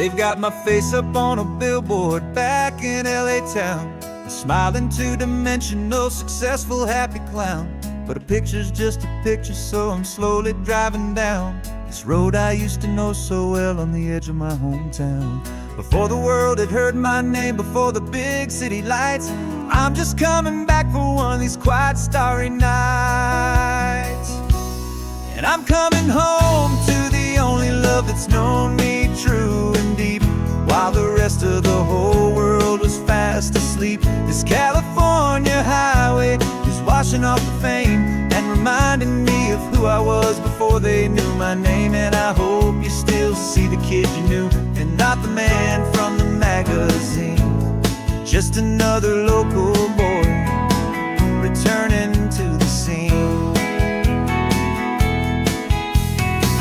They've got my face up on a billboard back in LA town, a smiling two-dimensional, successful, happy clown. But a picture's just a picture, so I'm slowly driving down this road I used to know so well on the edge of my hometown. Before the world had heard my name, before the big city lights, I'm just coming back for one of these quiet, starry nights. And I'm coming home to the only love that's known me true and deep, while the rest of the whole world was fast asleep. This California highway is washing off the fame and reminding me of who I was before they knew my name. And I hope you still see the kid you knew, and not the man from the magazine. Just another local boy returning to the scene.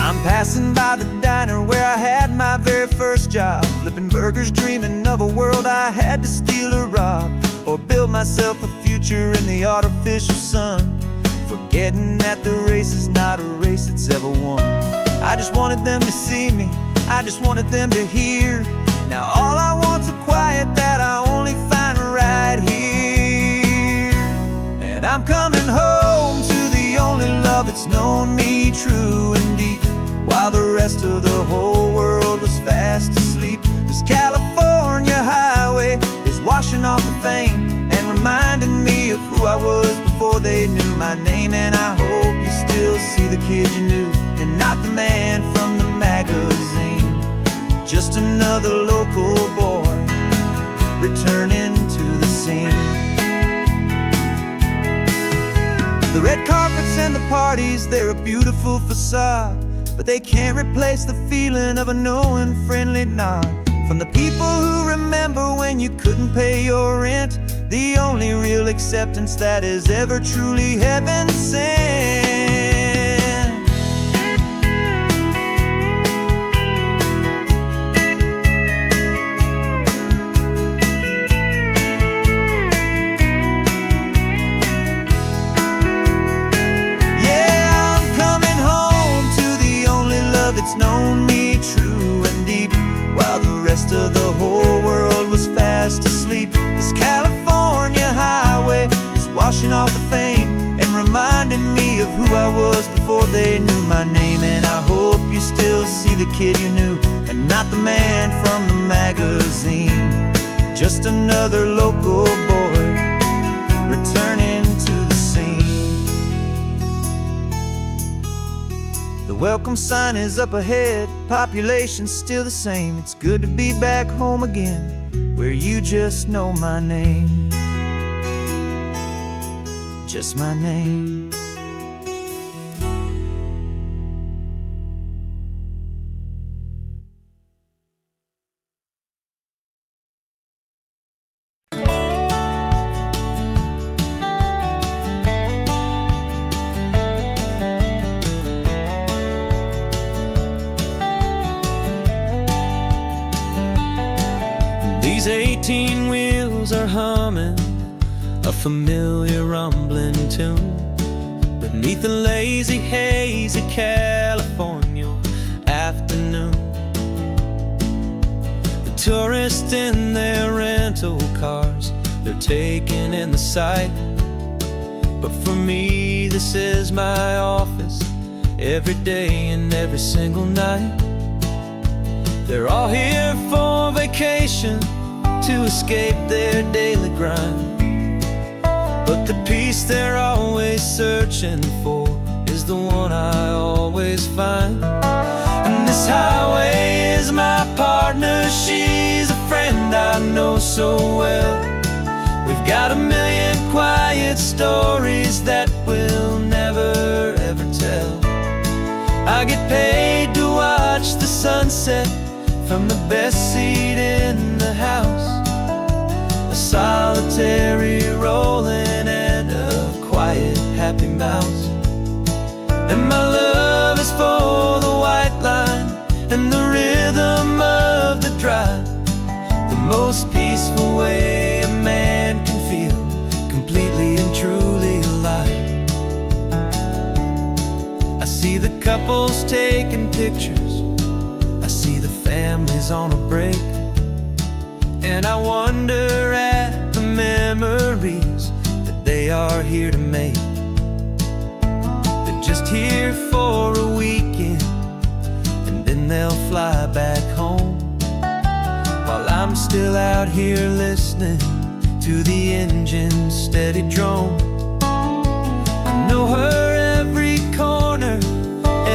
I'm passing by the diner where I had my very first job, flipping burgers, dreaming of a world I had to steal or rob, or build myself a future in the artificial sun, forgetting that the race is not a race that's ever won. I just wanted them to see me, I just wanted them to hear. Now all I want's a quiet that I only find right here. And I'm coming home to the only love that's known me true and deep, while the rest of the whole world was fast asleep. This California highway is washing off the fame and reminding me of who I was before they knew my name. And I hope you still see the kid you knew, and not the man from the magazine. Just another local boy returning to the scene. The red carpets and the parties, they're a beautiful facade, but they can't replace the feeling of a knowing, friendly nod from the people who remember when you couldn't pay your rent. The only real acceptance that is ever truly heaven sent. It's known me true and deep, while the rest of the whole world was fast asleep. This California highway is washing off the fame and reminding me of who I was before they knew my name. And I hope you still see the kid you knew, and not the man from the magazine. Just another local boy returning to the scene. The welcome sign is up ahead, population's still the same. It's good to be back home again, where you just know my name. Just my name. These 18 wheels are humming a familiar rumbling tune beneath the lazy haze of California afternoon. The tourists in their rental cars, they're taking in the sight, but for me this is my office every day and every single night. They're all here for vacation, to escape their daily grind, but the peace they're always searching for is the one I always find. And this highway is my partner, she's a friend I know so well. We've got a million quiet stories that we'll never ever tell. I get paid to watch the sunset from the best seat in the house, a solitary rolling and a quiet happy mouse. And my love is for the white line and the rhythm of the drive, the most peaceful way a man can feel completely and truly alive. I see the couples taking pictures, I see the families is on a break, and I wonder at the memories that they are here to make. They're just here for a weekend, and then they'll fly back home, while I'm still out here listening to the engine's steady drone. I know her every corner,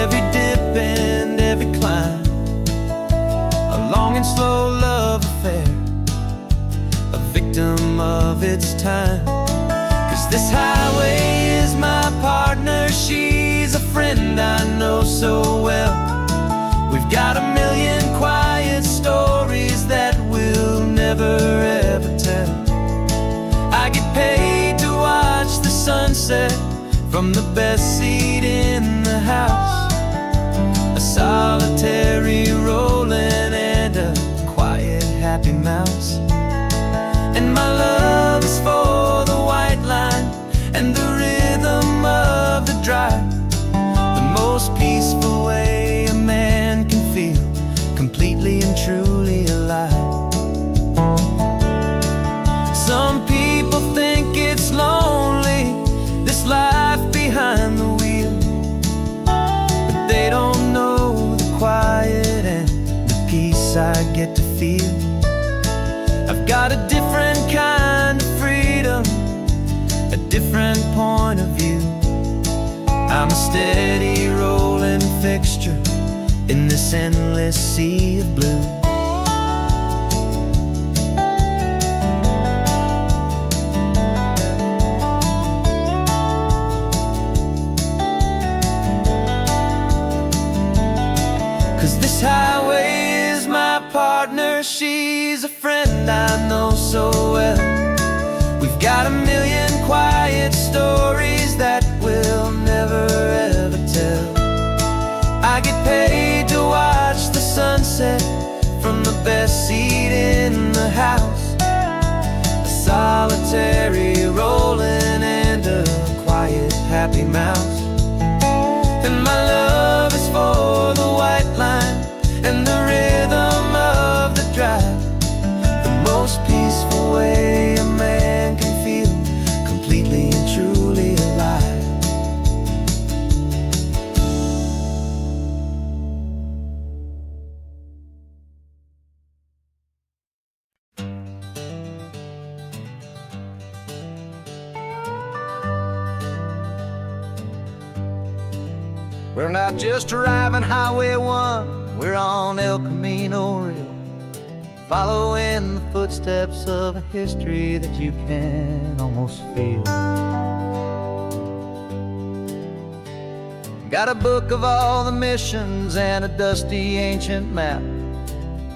every dip and every climb, a long and slow love affair, a victim of its time. 'Cause this highway is my partner, she's a friend I know so well. We've got a million quiet stories that we'll never ever tell. I get paid to watch the sunset from the best seat in the house, a solitary rolling and a quiet happy mouse. And my love is for the white line and the rhythm of the drive, the most peaceful way a man can feel completely and truly alive. Some people think it's lonely, this life behind the wheel, but they don't know the quiet and the peace I get to feel. I've got a different kind of freedom, a different point of view. I'm a steady rolling fixture in this endless sea of blue. 'Cause this highway is my partner, she's a friend I know so well. We've got a million quiet stories that we'll never ever tell. I get paid to watch the sunset from the best seat in the house, a solitary rolling and a quiet happy mouse. And my love is for the white line and the rhythm of the drive, the most peaceful way a man can feel completely and truly alive. We're not just driving Highway 1, we're on El Camino Real, following the footsteps of a history that you can almost feel. Got a book of all the missions and a dusty ancient map,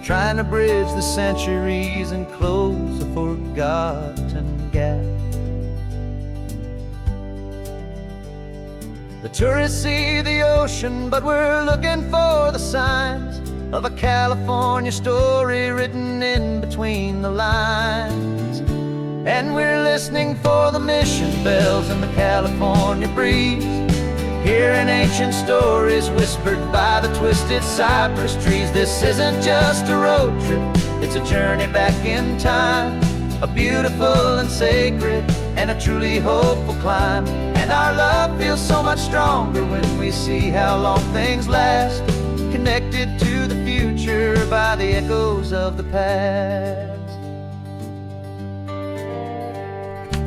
trying to bridge the centuries and close a forgotten gap. The tourists see the ocean, but we're looking for the signs of a California story written in between the lines. And we're listening for the mission bells in the California breeze, hearing ancient stories whispered by the twisted cypress trees. This isn't just a road trip, it's a journey back in time, a beautiful and sacred and a truly hopeful climb. And our love feels so much stronger when we see how long things last, connected to the future by the echoes of the past.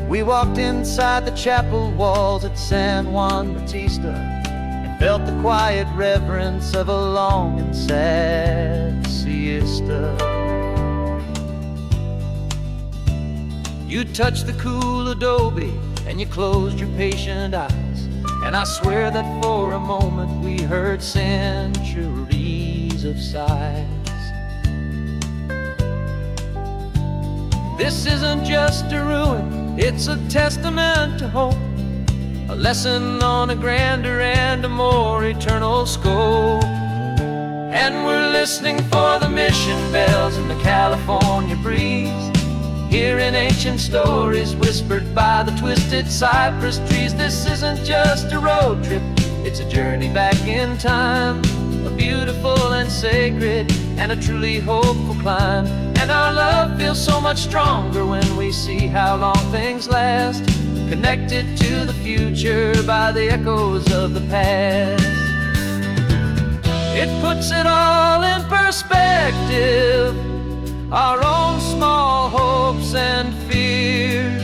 We walked inside the chapel walls at San Juan Bautista and felt the quiet reverence of a long and sad siesta. You touched the cool adobe and you closed your patient eyes, and I swear that for a moment we heard centuries of sighs. This isn't just a ruin, it's a testament to hope, a lesson on a grander and a more eternal scope. And we're listening for the mission bells in the California breeze, hearing ancient stories whispered by the twisted cypress trees. This isn't just a road trip, it's a journey back in time, a beautiful and sacred and a truly hopeful climb. And our love feels so much stronger when we see how long things last, connected to the future by the echoes of the past. It puts it all in perspective, our own small hopes and fears,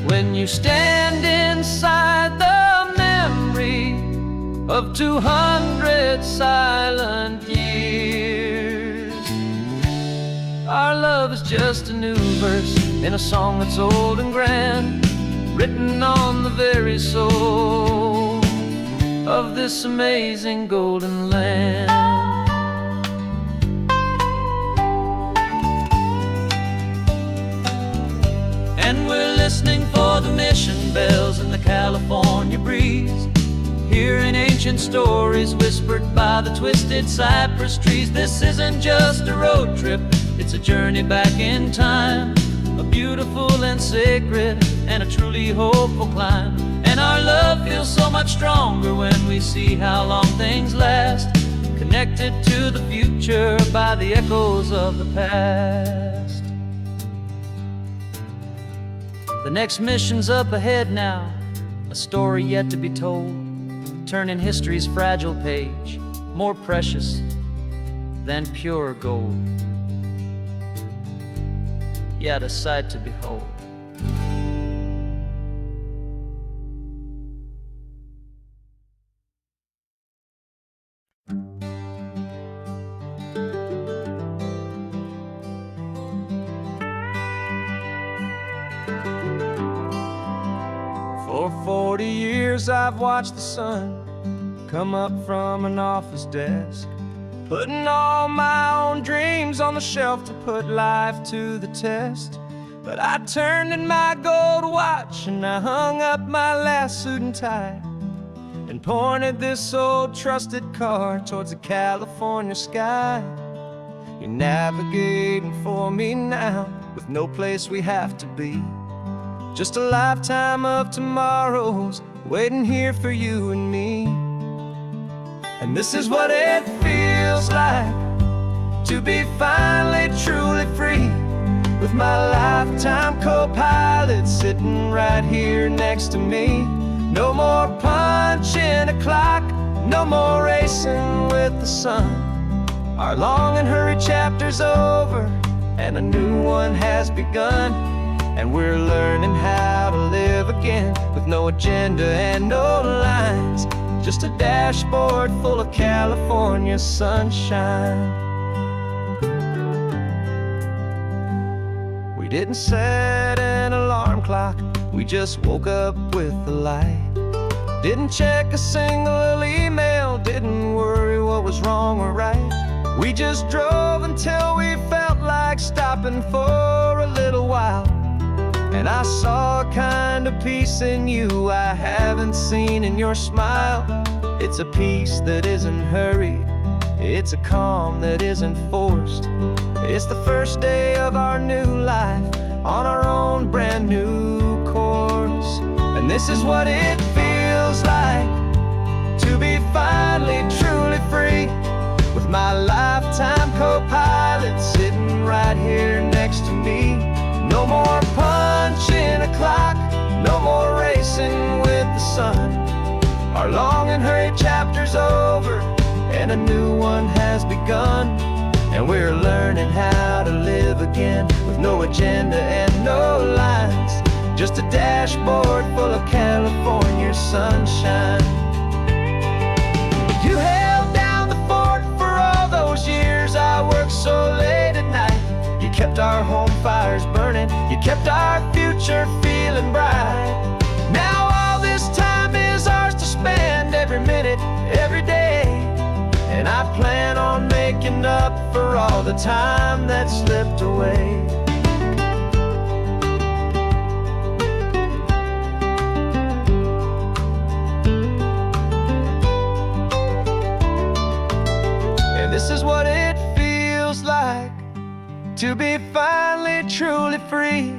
when you stand inside the memory of 200 silent years. Our love is just a new verse in a song that's old and grand, written on the very soul of this amazing golden land. And we're listening for the mission bells in the California breeze, hearing ancient stories whispered by the twisted cypress trees. This isn't just a road trip, it's a journey back in time, a beautiful and sacred and a truly hopeful climb. And our love feels so much stronger when we see how long things last, connected to the future by the echoes of the past. The next mission's up ahead now, a story yet to be told, turning history's fragile page, more precious than pure gold. Yet a sight to behold. For 40 years I've watched the sun come up from an office desk, putting all my own dreams on the shelf to put life to the test. But I turned in my gold watch and I hung up my last suit and tie, and pointed this old trusted car towards the California sky. You're navigating for me now, with no place we have to be, just a lifetime of tomorrows waiting here for you and me. And this is what it feels like to be finally truly free, with my lifetime co-pilot sitting right here next to me. No more punching a clock, no more racing with the sun. Our long and hurried chapter's over and a new one has begun. And we're learning how to live again, with no agenda and no lines, just a dashboard full of California sunshine. We didn't set an alarm clock, we just woke up with the light. Didn't check a single email, didn't worry what was wrong or right. We just drove until we felt like stopping for a little while. And I saw a kind of peace in you I haven't seen in your smile. It's a peace that isn't hurried, it's a calm that isn't forced. It's the first day of our new life on our own brand new course. And this is what it feels like to be finally truly free, with my lifetime co-pilot sitting right here next to me. No more punching a clock, no more racing with the sun. Our long and hurried chapter's over and a new one has begun. And we're learning how to live again, with no agenda and no lines, just a dashboard full of California sunshine. You held down the fort for all those years I worked so late at night. You kept our home fires burning, you kept our future feeling bright. Now all this time is ours to spend, every minute, every day. And I plan on making up for all the time that slipped away. And this is what it feels like to be finally truly free,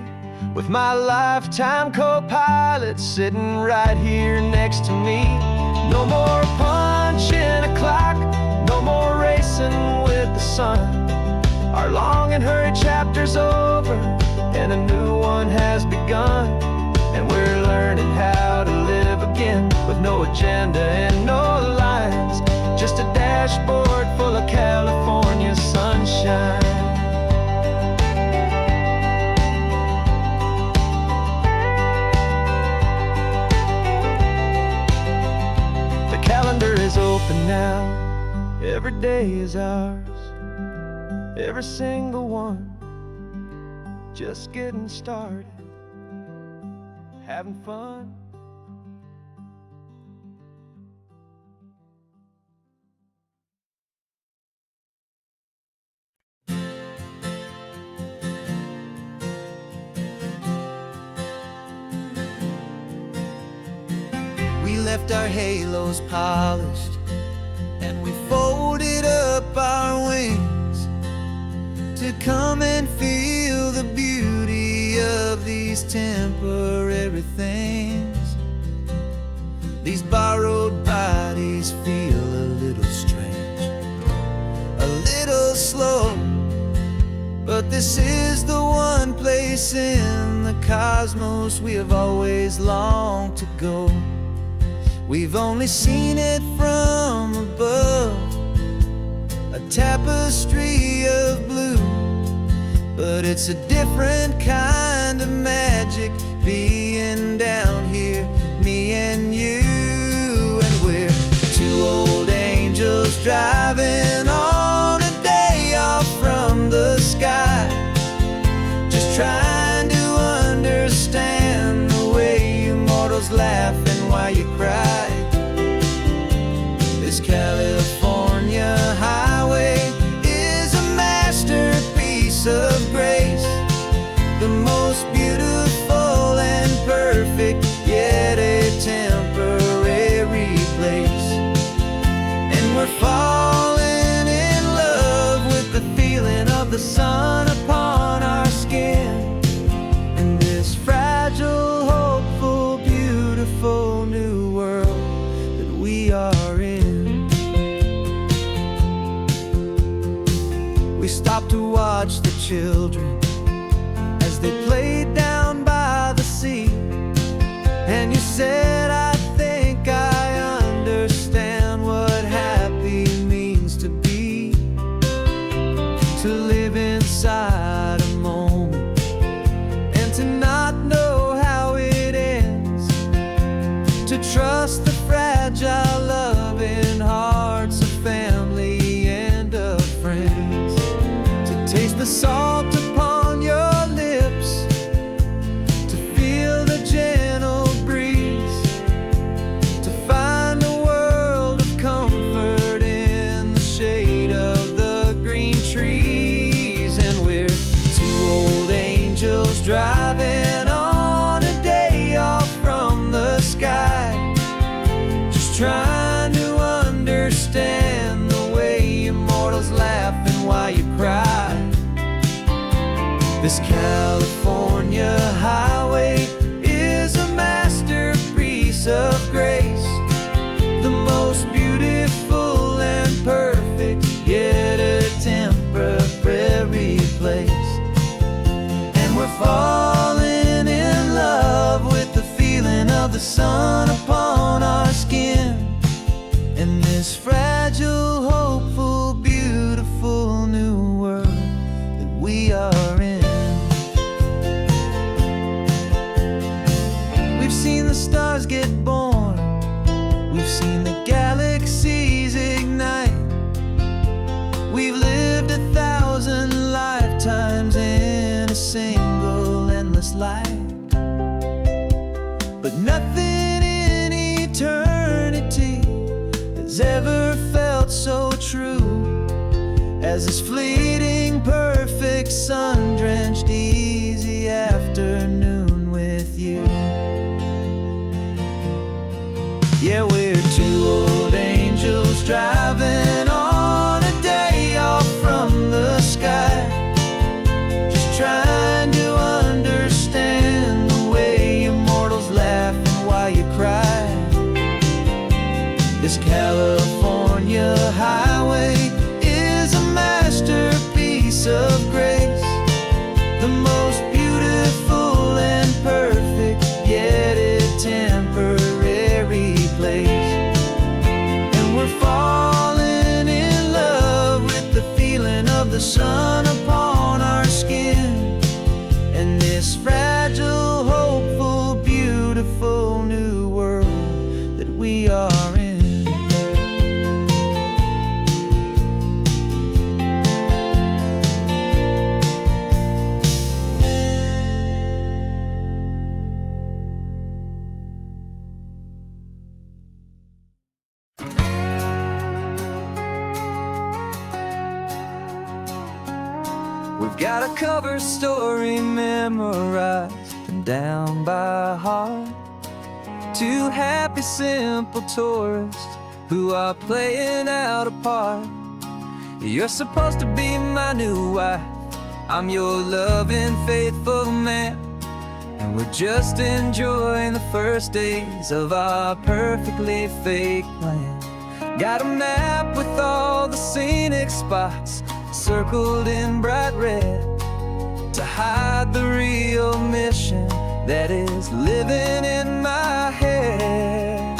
with my lifetime co-pilot sitting right here next to me. No more punching a clock, no more racing with the sun. sun. Our long and hurried chapter's over, and a new one has begun. And we're learning how to live again, with no agenda and no lines, just a dashboard full of California sunshine. The calendar is open now, every day is ours, every single one, just getting started, having fun. We left our halos polished, and we folded up our wings to come and feel the beauty of these temporary things. These borrowed bodies feel a little strange, a little slow, but this is the one place in the cosmos we have always longed to go. We've only seen it from above, a tapestry of blue, but it's a different kind of magic being down here, me and you. And we're two old angels driving on a day off from the sky, just trying to understand the way you mortals laugh and why you cry. This California highway is a masterpiece of grace, the most beautiful and perfect, yet a temporary place. And we're falling in love with the feeling of the sun upon our skin, in this fragile, hopeful, beautiful new world that we are in. We stopped to watch the children as they played down by the sea, and you said, I think I understand what happy means to be, to live inside a moment and to not know how it ends, to trust the fragile loving hearts of family and of friends, to taste the salt upon your lips, to feel the gentle breeze, to find a world of comfort in the shade of the green trees. And we're two old angels driving on a day off from the sky, just trying to understand the way immortals laugh and why you cry. This California highway is a masterpiece of grace, the most beautiful and perfect, yet a temporary place. And we're falling in love with the feeling of the sun upon our skin, in this fragile, hopeful, beautiful new world that we are in. We've seen the stars get born, we've seen the galaxies ignite, we've lived 1,000 lifetimes in a single endless life, but nothing in eternity has ever felt so true as this fleeting, perfect, sun-drenched, easy afternoon with you. Yeah, we're two old angels driving on a day off from the sky, just trying to understand the way immortals laugh and why you cry. This California highway is a masterpiece of grace, the most beautiful and perfect, yet a temporary place. And we're falling in love with the feeling of the sun upon our skin, and this fragile, hopeful, beautiful new world that we are in. We've got a cover story memorized and down by heart. Two happy, simple tourists who are playing out a part. You're supposed to be my new wife, I'm your loving, faithful man, and we're just enjoying the first days of our perfectly fake plan. Got a map with all the scenic spots circled in bright red to hide the real mission that is living in my head.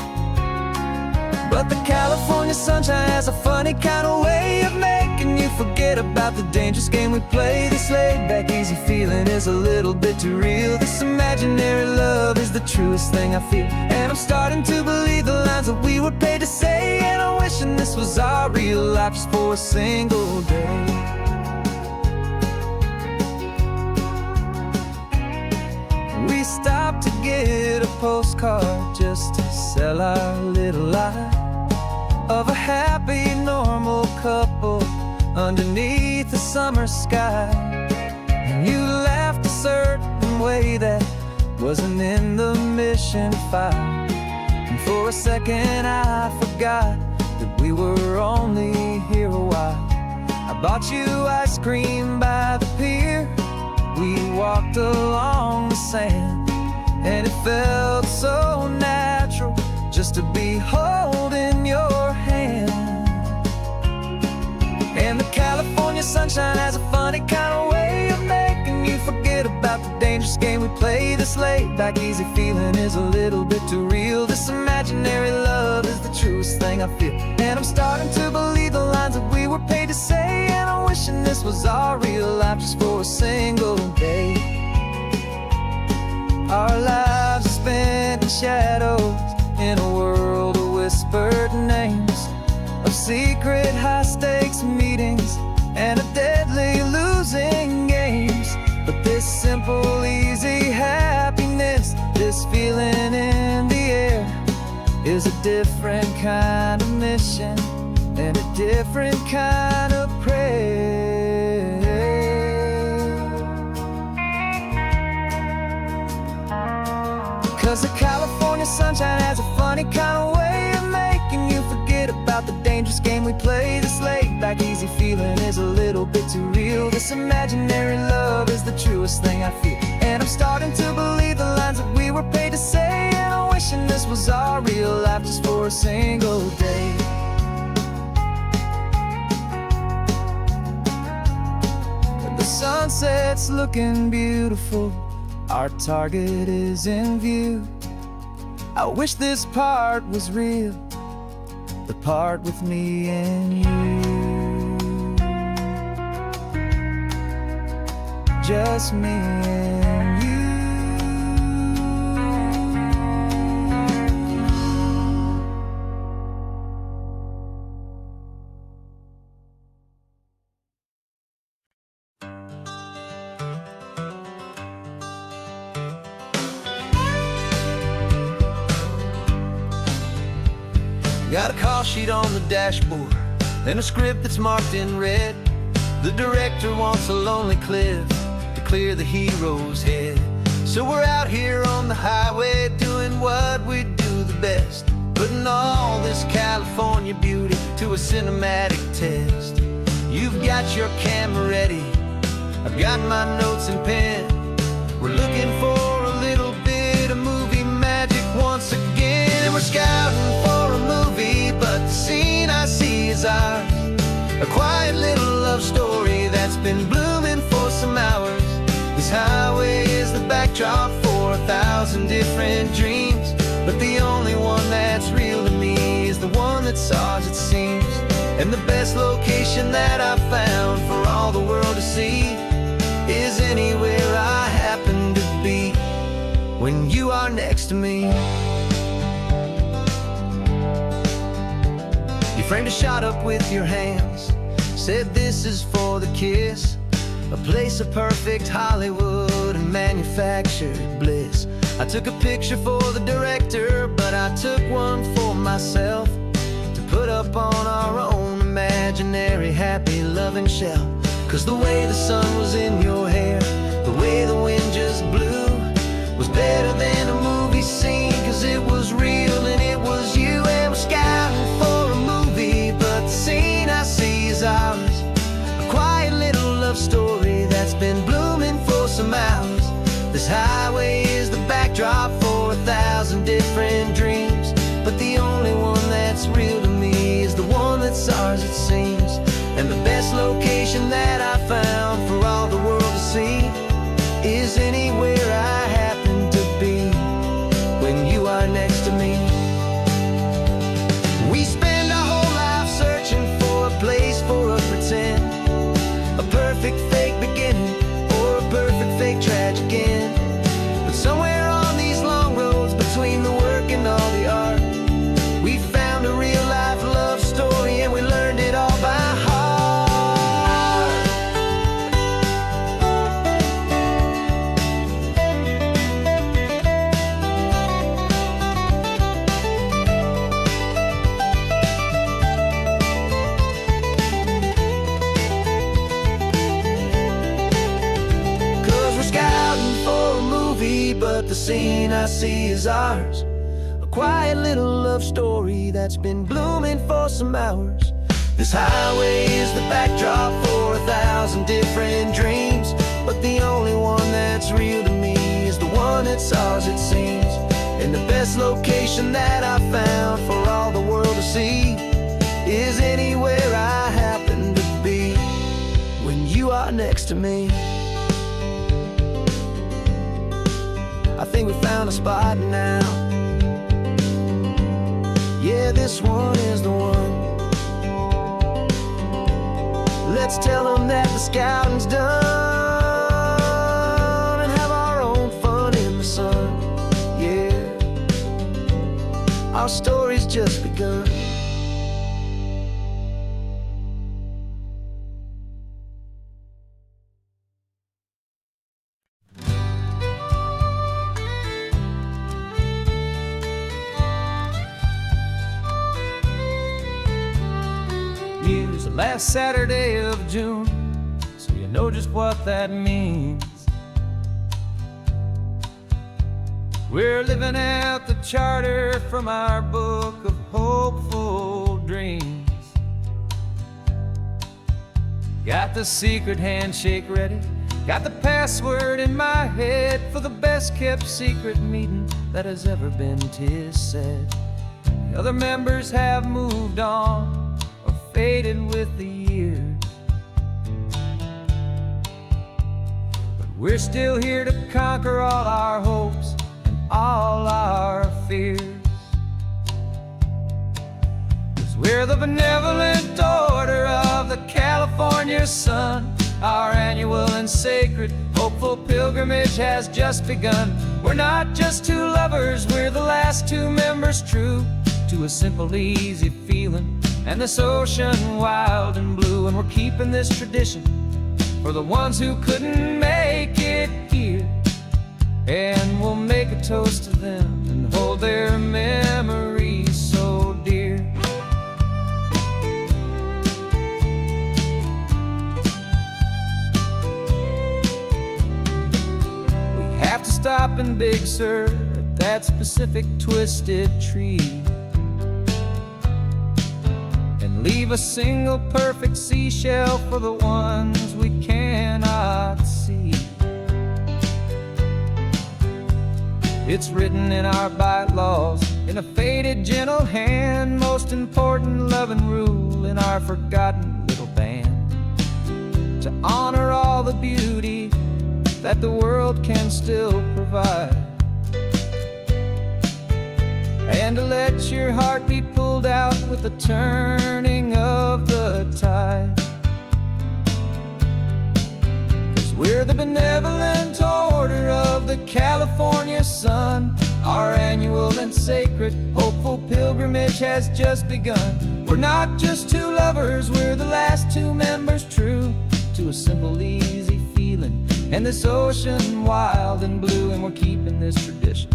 But the California sunshine has a funny kind of way of making you forget about the dangerous game we play. This laid-back, easy feeling is a little bit too real. This imaginary love is the truest thing I feel, and I'm starting to believe the lines that we were paid to say. And I'm wishing this was our real life just for a single day. We stopped to get a postcard just to sell our little lie of a happy, normal couple underneath the summer sky. And you laughed a certain way that wasn't in the mission file, and for a second I forgot that we were only here a while. I bought you ice cream by the pier, we walked along the sand, and it felt so natural just to be holding your hand. And the California sunshine has a funny kind of way of making you forget about the dangerous game we play. This laid-back, easy feeling is a little bit too real. This imaginary love is the truest thing I feel, and I'm starting to believe the lines that we were paid to say. And I'm wishing this was our real life just for a single day. Our lives are spent in shadows, in a world of whispered names, of secret high-stakes meetings and of deadly losing games. But this simple, easy happiness, this feeling in the air, is a different kind of mission and a different kind of prayer. 'Cause the California sunshine has a funny kind of way of making you forget about the dangerous game we play. This laid-back, easy feeling is a little bit too real. This imaginary love is the truest thing I feel, and I'm starting to believe the lines that we were paid to say. And I'm wishing this was our real life just for a single day. The sunset's looking beautiful, our target is in view. I wish this part was real, the part with me and you. Just me and you. Got a call sheet on the dashboard and a script that's marked in red. The director wants a lonely cliff to clear the hero's head. So we're out here on the highway doing what we do the best, putting all this California beauty to a cinematic test. You've got your camera ready, I've got my notes and pen. We're looking for a little bit of movie magic once again. And we're scouting for a movie, but the scene I see is ours, a quiet little love story that's been blooming some hours. This highway is the backdrop for 1,000 different dreams, but the only one that's real to me is the one that's ours, it seems. And the best location that I've found for all the world to see is anywhere I happen to be when you are next to me. You framed a shot up with your hands, said this is for the kiss, a place of perfect Hollywood and manufactured bliss. I took a picture for the director, but I took one for myself to put up on our own imaginary happy loving shelf. 'Cause the way the sun was in your hair, the way the wind just blew, was better than a movie scene. 'Cause it was real and it was you, and we're scouting for a movie, but the scene I see is ours. A quiet little love story that's been blooming for some hours. This highway is the backdrop for 1,000 different dreams, but the only one that's real to me is the one that's ours, it seems. And the best location that I found for all the world to see is anywhere I happen to be when you are next to me. We spend our whole life searching for a place for a pretend, a perfect fake beginning or a perfect fake tragic end. But somewhere on these long roads between the work and all the art, we found a real life love story, and we learned it all by heart. But the scene I see is ours, a quiet little love story that's been blooming for some hours. This highway is the backdrop for 1,000 different dreams, but the only one that's real to me is the one that's ours, it seems. And the best location that I found for all the world to see is anywhere I happen to be when you are next to me. I think we found a spot now. Yeah, this one is the one. Let's tell them that the scouting's done and have our own fun in the sun. Yeah, our story's just begun. Last Saturday of June, so you know just what that means. We're living out the charter from our book of hopeful dreams. Got the secret handshake ready, got the password in my head for the best kept secret meeting that has ever been, 'tis said. The other members have moved on, faded with the years, but we're still here to conquer all our hopes and all our fears. 'Cause we're the benevolent order of the California sun. Our annual and sacred hopeful pilgrimage has just begun. We're not just two lovers, we're the last two members true to a simple, easy feeling and this ocean wild and blue. And we're keeping this tradition for the ones who couldn't make it here, and we'll make a toast to them and hold their memories so dear. We have to stop in Big Sur at that specific twisted tree, leave a single perfect seashell for the ones we cannot see. It's written in our bylaws, in a faded gentle hand, most important loving rule in our forgotten little band, to honor all the beauty that the world can still provide, and to let your heart be pulled out with the turning of the tide. 'Cause we're the benevolent order of the California sun. Our annual and sacred, hopeful pilgrimage has just begun. We're not just two lovers, we're the last two members true to a simple, easy feeling, and this ocean wild and blue. And we're keeping this tradition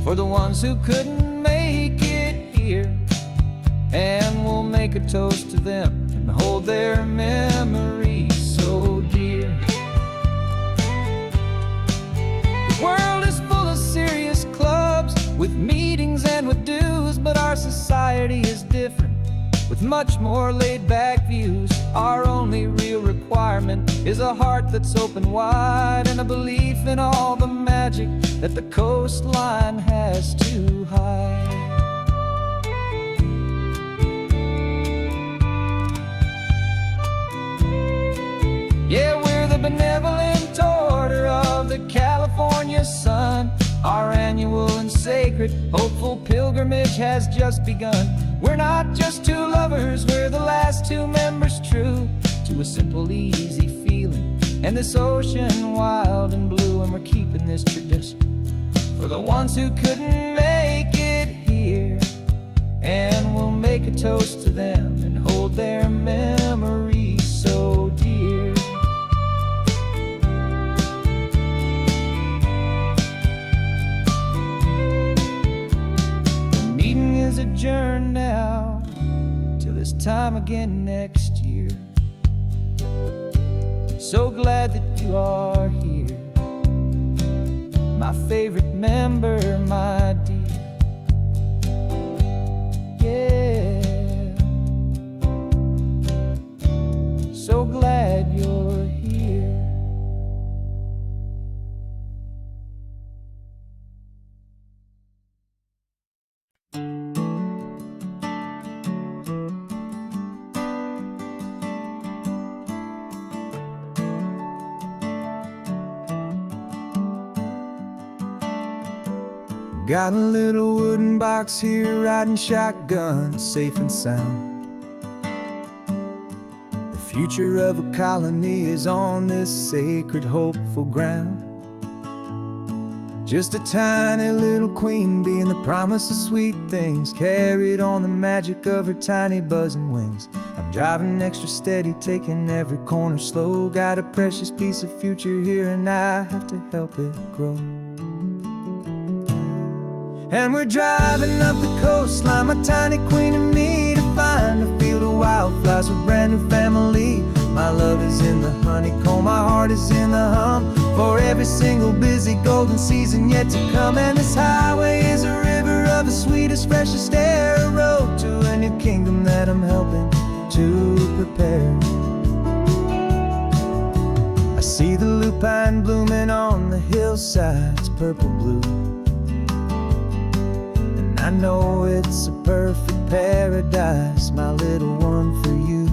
for the ones who couldn't make it here, and we'll make a toast to them and hold their memories so dear. The world is full of serious clubs with meetings and with dues, but our society is different with much more laid-back views. Our only real requirement is a heart that's open wide, and a belief in all the magic that the coastline has to hide. Yeah, we're the benevolent order of the California sun. Our annual and sacred, hopeful pilgrimage has just begun. We're not just two lovers, we're the last two members true to a simple, easy feeling, and this ocean wild and blue. And we're keeping this tradition for the ones who couldn't make it here, and we'll make a toast to them and hold their memories so dear. The meeting is adjourned now till this time again next year. So glad that you are here, my favorite member, my dear. Yeah, so glad you're here. Got a little wooden box here, riding shotgun, safe and sound. The future of a colony is on this sacred, hopeful ground. Just a tiny little queen bee, and the promise of sweet things, carried on the magic of her tiny buzzing wings. I'm driving extra steady, taking every corner slow. Got a precious piece of future here, and I have to help it grow. And we're driving up the coastline, my tiny queen and me, to find a field of wildflowers with brand new family. My love is in the honeycomb, my heart is in the hum, for every single busy golden season yet to come. And this highway is a river of the sweetest, freshest air, a road to a new kingdom that I'm helping to prepare. I see the lupine blooming on the hillsides, purple blue, I know it's a perfect paradise, my little one, for you.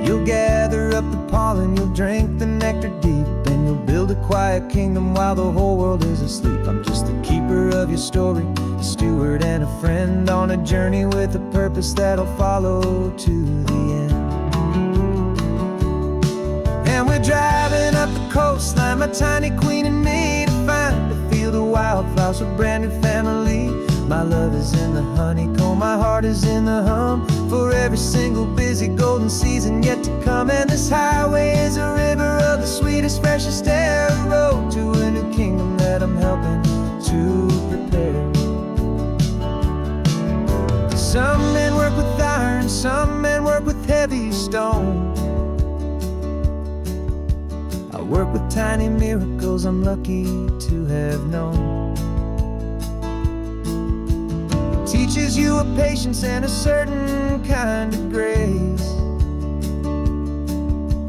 You'll gather up the pollen, you'll drink the nectar deep, and you'll build a quiet kingdom while the whole world is asleep. I'm just the keeper of your story, a steward and a friend, on a journey with a purpose that'll follow to the end. And we're driving up the coastline, my tiny queen and me, to find a field of wildflowers with brand new family. My love is in the honeycomb, my heart is in the hum, for every single busy golden season yet to come. And this highway is a river of the sweetest, freshest air, a road to a new kingdom that I'm helping to prepare. Some men work with iron, some men work with heavy stone. I work with tiny miracles I'm lucky to have known. It teaches you a patience and a certain kind of grace,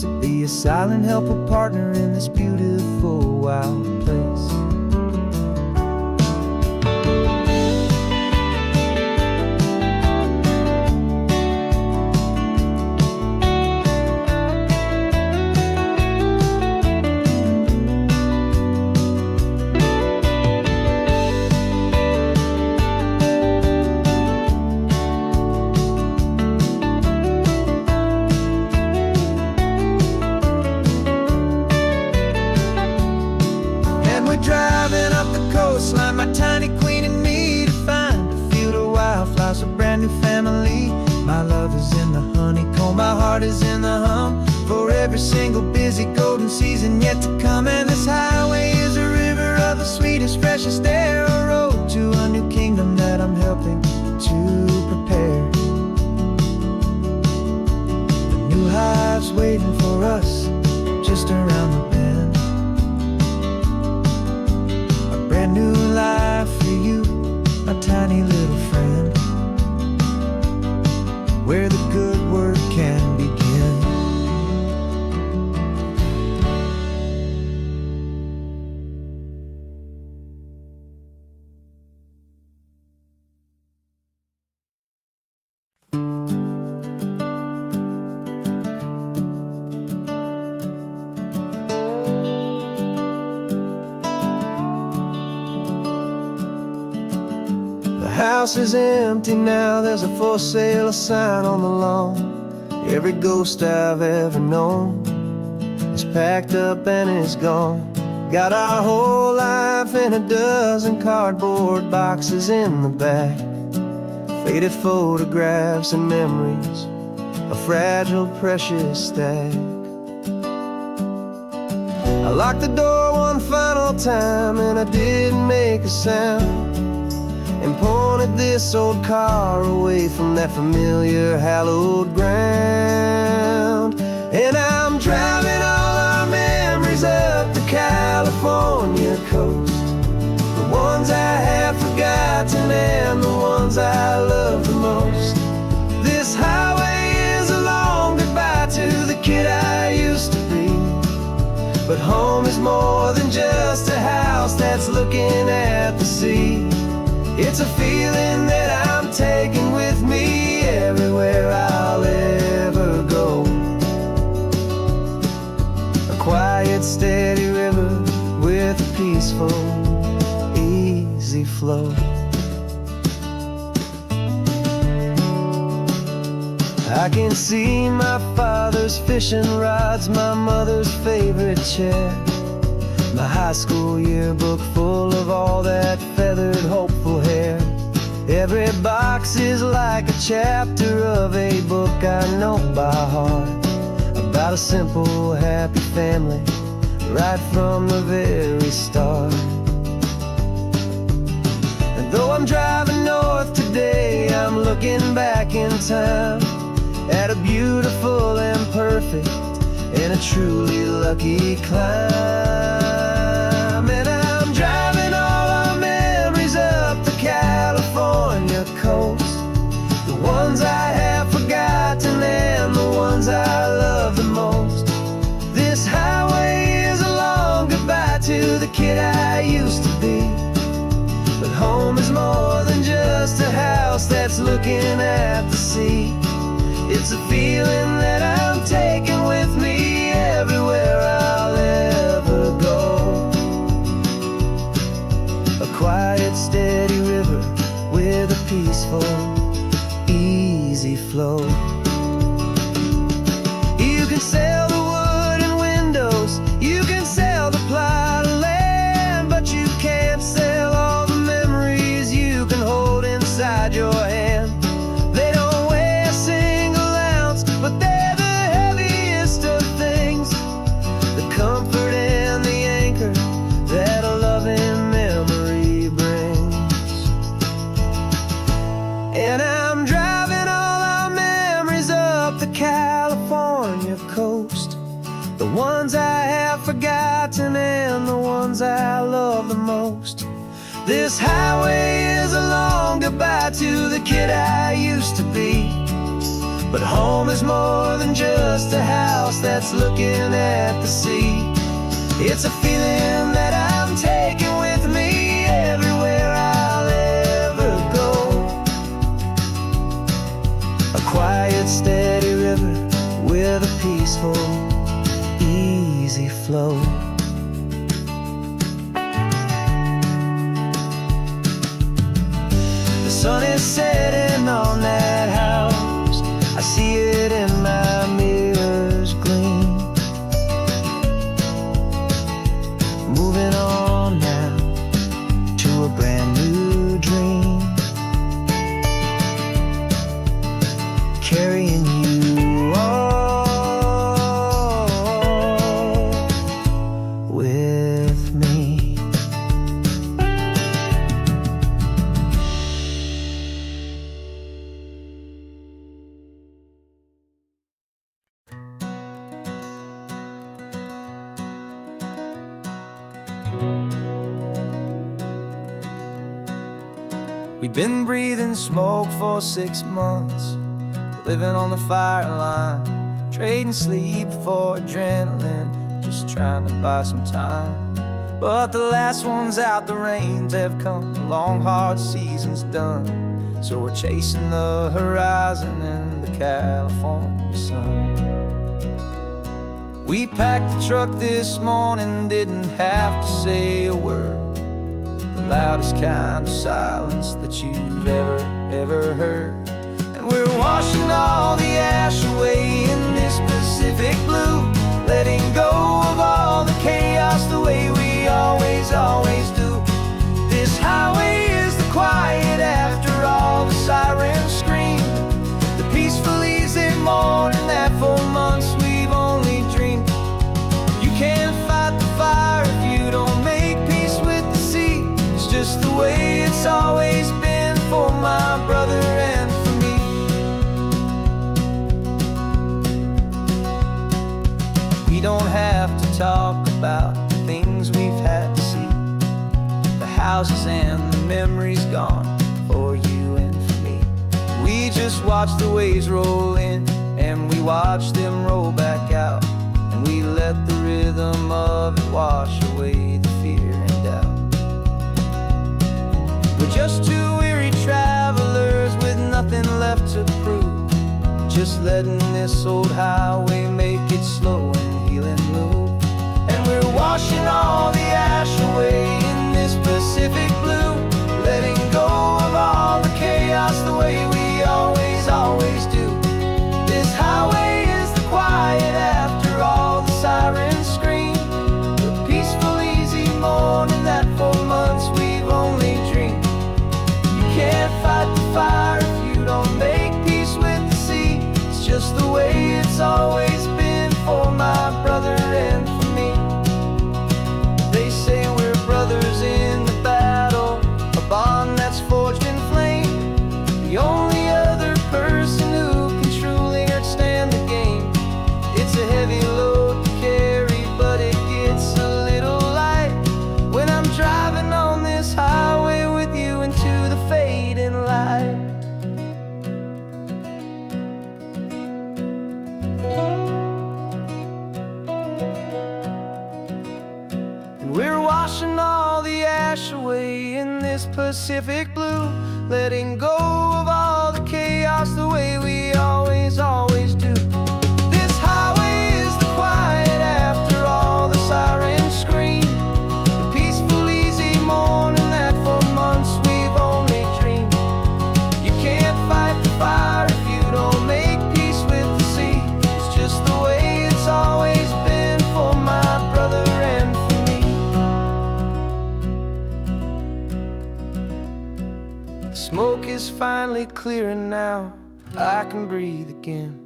to be a silent, helpful partner in this beautiful, wild place. heart is in the hum for every single busy golden season yet to come. And this highway is a river of the sweetest, freshest air, a road to a new kingdom that I'm helping to prepare. The new hive's waiting for us just around the bend. A brand new life for you, my tiny little friend, where the good work can begin. The house is empty now, there's a for sale sign on the lawn. Every ghost I've ever known is packed up and is gone. Got our whole life in a dozen cardboard boxes in the back, faded photographs and memories, a fragile, precious stack. I locked the door one final time and I didn't make a sound, and pointed this old car away from that familiar hallowed ground. And I'm driving all our memories up the California coast, the ones I have forgotten and the ones I love the most. This highway is a long goodbye to the kid I used to be, but home is more than just a house that's looking at the sea. It's a feeling that I'm taking with me everywhere I'll ever go. A quiet, steady river with a peaceful, easy flow. I can see my father's fishing rods, my mother's favorite chair, my high school yearbook full of all that feathered, hopeful hair. Every box is like a chapter of a book I know by heart, about a simple, happy family right from the very start. And though I'm driving north today, I'm looking back in time at a beautiful and perfect and a truly lucky climb. And I'm driving all our memories up the California coast, the ones I have forgotten and the ones I love the most. This highway is a long goodbye to the kid I used to be, but home is more than just a house that's looking at the sea. It's a feeling that I'm taking with me everywhere I'll ever go. A quiet, steady river with a peaceful, easy flow. You can sell the wood and windows, you can sell the plot of land, but you can't sell all the memories you can hold inside your hand. They don't weigh a single ounce, but they're the heaviest of things, the comfort and the anchor that a loving memory brings. And I'm driving all our memories up the California coast, the ones I have forgotten and the ones I love the most. This highway is a long goodbye to the kid I used to be, but home is more than just a house that's looking at the sea. It's a feeling that I'm taking with me everywhere I'll ever go. A quiet, steady river with a peaceful, easy flow. The sun is setting on that house, I see it in my mirror's gleam. Moving on now to a brand new dream, carrying you all We've been breathing smoke for 6 months, living on the fire line, trading sleep for adrenaline, just trying to buy some time. But the last one's out, the rains have come, the long hard season's done. So we're chasing the horizon in the California sun. We packed the truck this morning, didn't have to say a word. The loudest kind of silence that you've ever heard. And we're washing all the ash away in this Pacific blue, letting go of all the chaos the way we always do. This highway is the quiet after all the sirens scream, the peaceful easy morning that for months we've only dreamed. You can't fight the fire if you don't make peace with the sea. It's just the way it's always been for my brother and for me. We don't have to talk about the things we've had to see, the houses and the memories gone for you and for me. We just watch the waves roll in, and we watch them roll back out, and we let the rhythm of it wash away the fear and doubt. We're just two weary travelers with nothing left to prove, just letting this old highway make it slow and healing move. And we're washing all the ash away in this Pacific blue, letting go of all the chaos the way we always do. This highway is the quiet after all the sirens scream, the peaceful easy morning that for months we've only dreamed. You can't fight the fire if you don't make peace with the sea. It's just the way it's always been for my brother and for me. They say we're brothers in the battle, a bond that's forged in flame. The only other person who can truly understand the game. It's a heavy load to carry, but it gets a little light when I'm driving on this highway with you into the fading light. And we're washing all the ash away in this Pacific blue, letting go of all the chaos the way we always do. This highway is the quiet after all the sirens scream, the peaceful easy morning that for months we've only dreamed. You can't fight the fire if you don't make peace with the sea. It's just the way it's always been for my brother and for me. The smoke is finally clearing now, I can breathe again.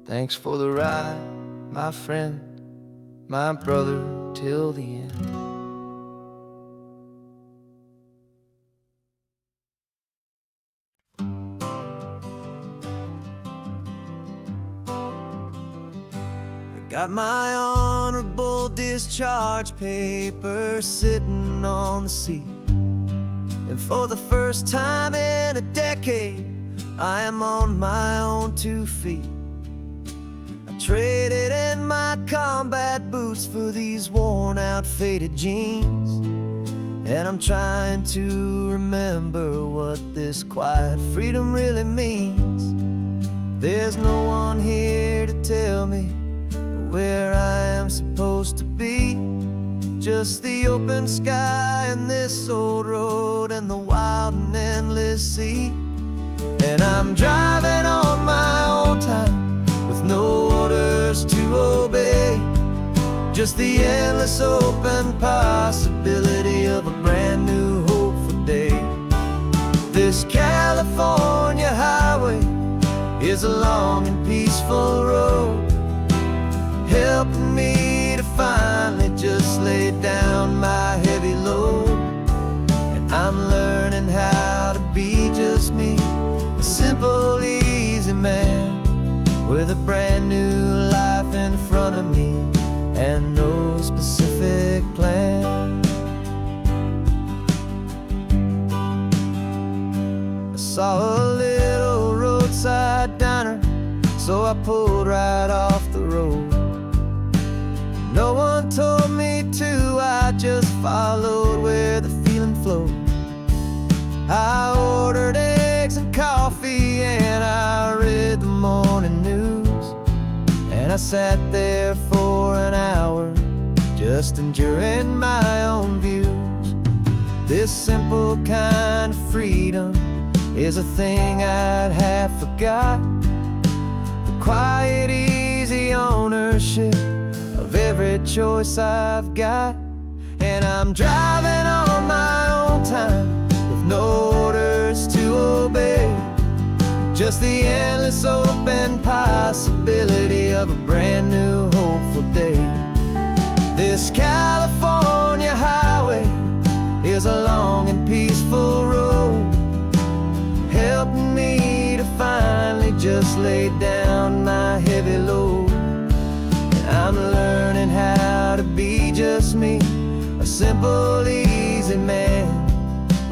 Thanks for the ride, my friend, my brother, till the end. I got my honorable discharge paper sitting on the seat, and for the first time in a decade I am on my own 2 feet. I traded in my combat boots for these worn out faded jeans, and I'm trying to remember what this quiet freedom really means. There's no one here to tell me where I am supposed to be, just the open sky and this old road and the wild and endless sea. And I'm driving on my own time with no orders to obey, just the endless open possibility of a brand new hopeful day. This California highway is a long and peaceful road, helping me to finally just lay down my heavy load. And I'm learning how to be just me, a simple, easy man with a brand new life in front of me and no specific plan. saw a little roadside diner, so I pulled right off the road. No one told me to, I just followed where the feeling flowed. I ordered eggs and coffee and I read the morning news, and I sat there for an hour just enjoying my own views. This simple kind of freedom is a thing I'd have forgot. The quiet, easy ownership of every choice I've got. And I'm driving on my own time with no orders to obey, just the endless open possibility of a brand new hopeful day. This California highway is a long and peaceful road, helping me to finally just lay down my heavy load. And I'm learning how to be just me, a simple, easy man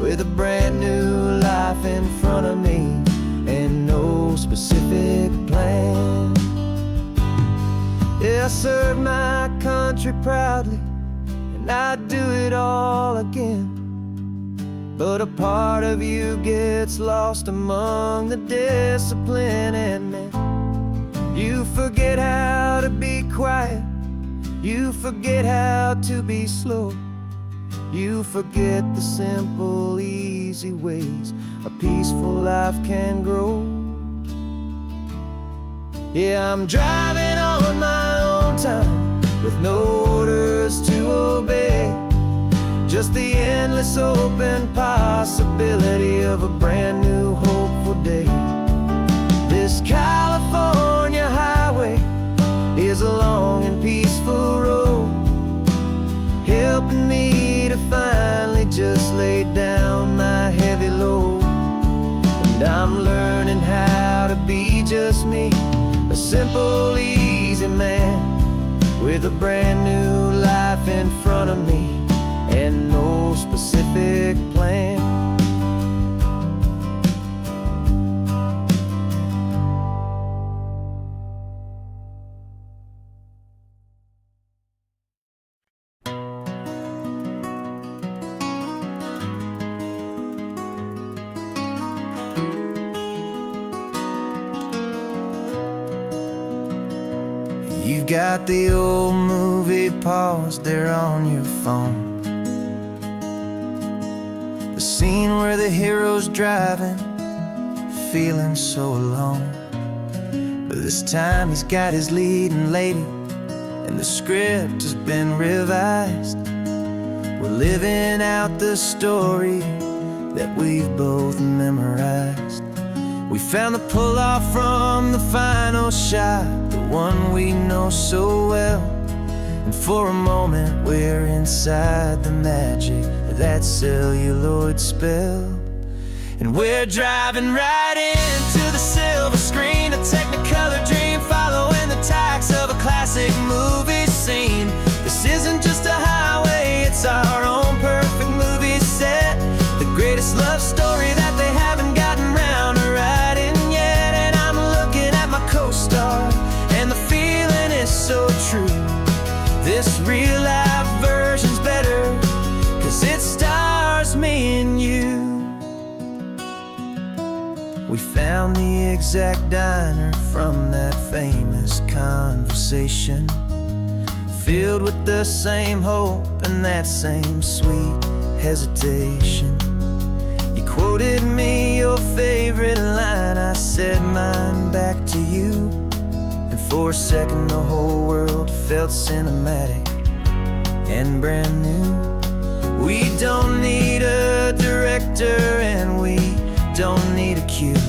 with a brand new life in front of me and no specific plan. Yeah, I serve my country proudly, and I'd do it all again. But a part of you gets lost among the discipline, and then you forget how to be quiet, you forget how to be slow, you forget the simple, easy ways a peaceful life can grow. Yeah, I'm driving on my own time with no orders to obey, just the endless open possibility of a brand new hopeful day. This California highway is a long and peaceful road, helping me to finally just lay down my heavy load. And I'm learning how to be just me, a simple, easy man with a brand new life in front of me and no specific plan. You've got the old movie paused there on your phone, the scene where the hero's driving, feeling so alone. But this time he's got his leading lady, and the script has been revised. We're living out the story that we've both memorized. We found the pull-off from the final shot, the one we know so well. And for a moment we're inside the magic of that celluloid spell. And we're driving right into the silver screen, a technicolor dream following the tacks of a classic movie scene. This isn't just a highway, it's our own perfect movie set, the greatest love story that they haven't gotten round to writing yet. And I'm looking at my co-star, and the feeling is so true. This real life version's better, 'cause it stars me and you. We found the exact diner from that famous conversation, filled with the same hope and that same sweet hesitation. You quoted me your favorite line, I said mine back to you, and for a second the whole world felt cinematic and brand new. We don't need a director and we don't need a cue.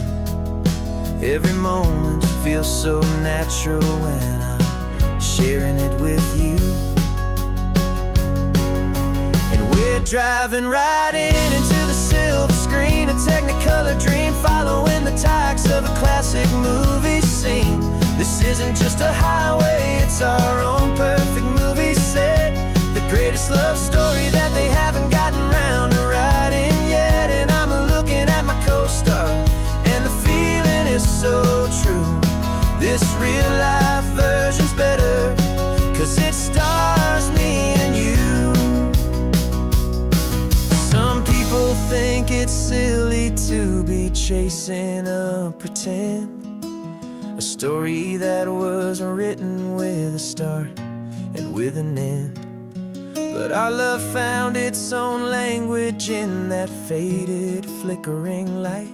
Every moment feels so natural when I'm sharing it with you. And we're driving right into the silver screen, a technicolor dream following the tacks of a classic movie scene. This isn't just a highway, it's our own perfect movie set, the greatest love story that they haven't gotten round to writing yet. And I'm looking at my co-star, chasing a pretend, a story that was written with a start and with an end. But our love found its own language in that faded, flickering light,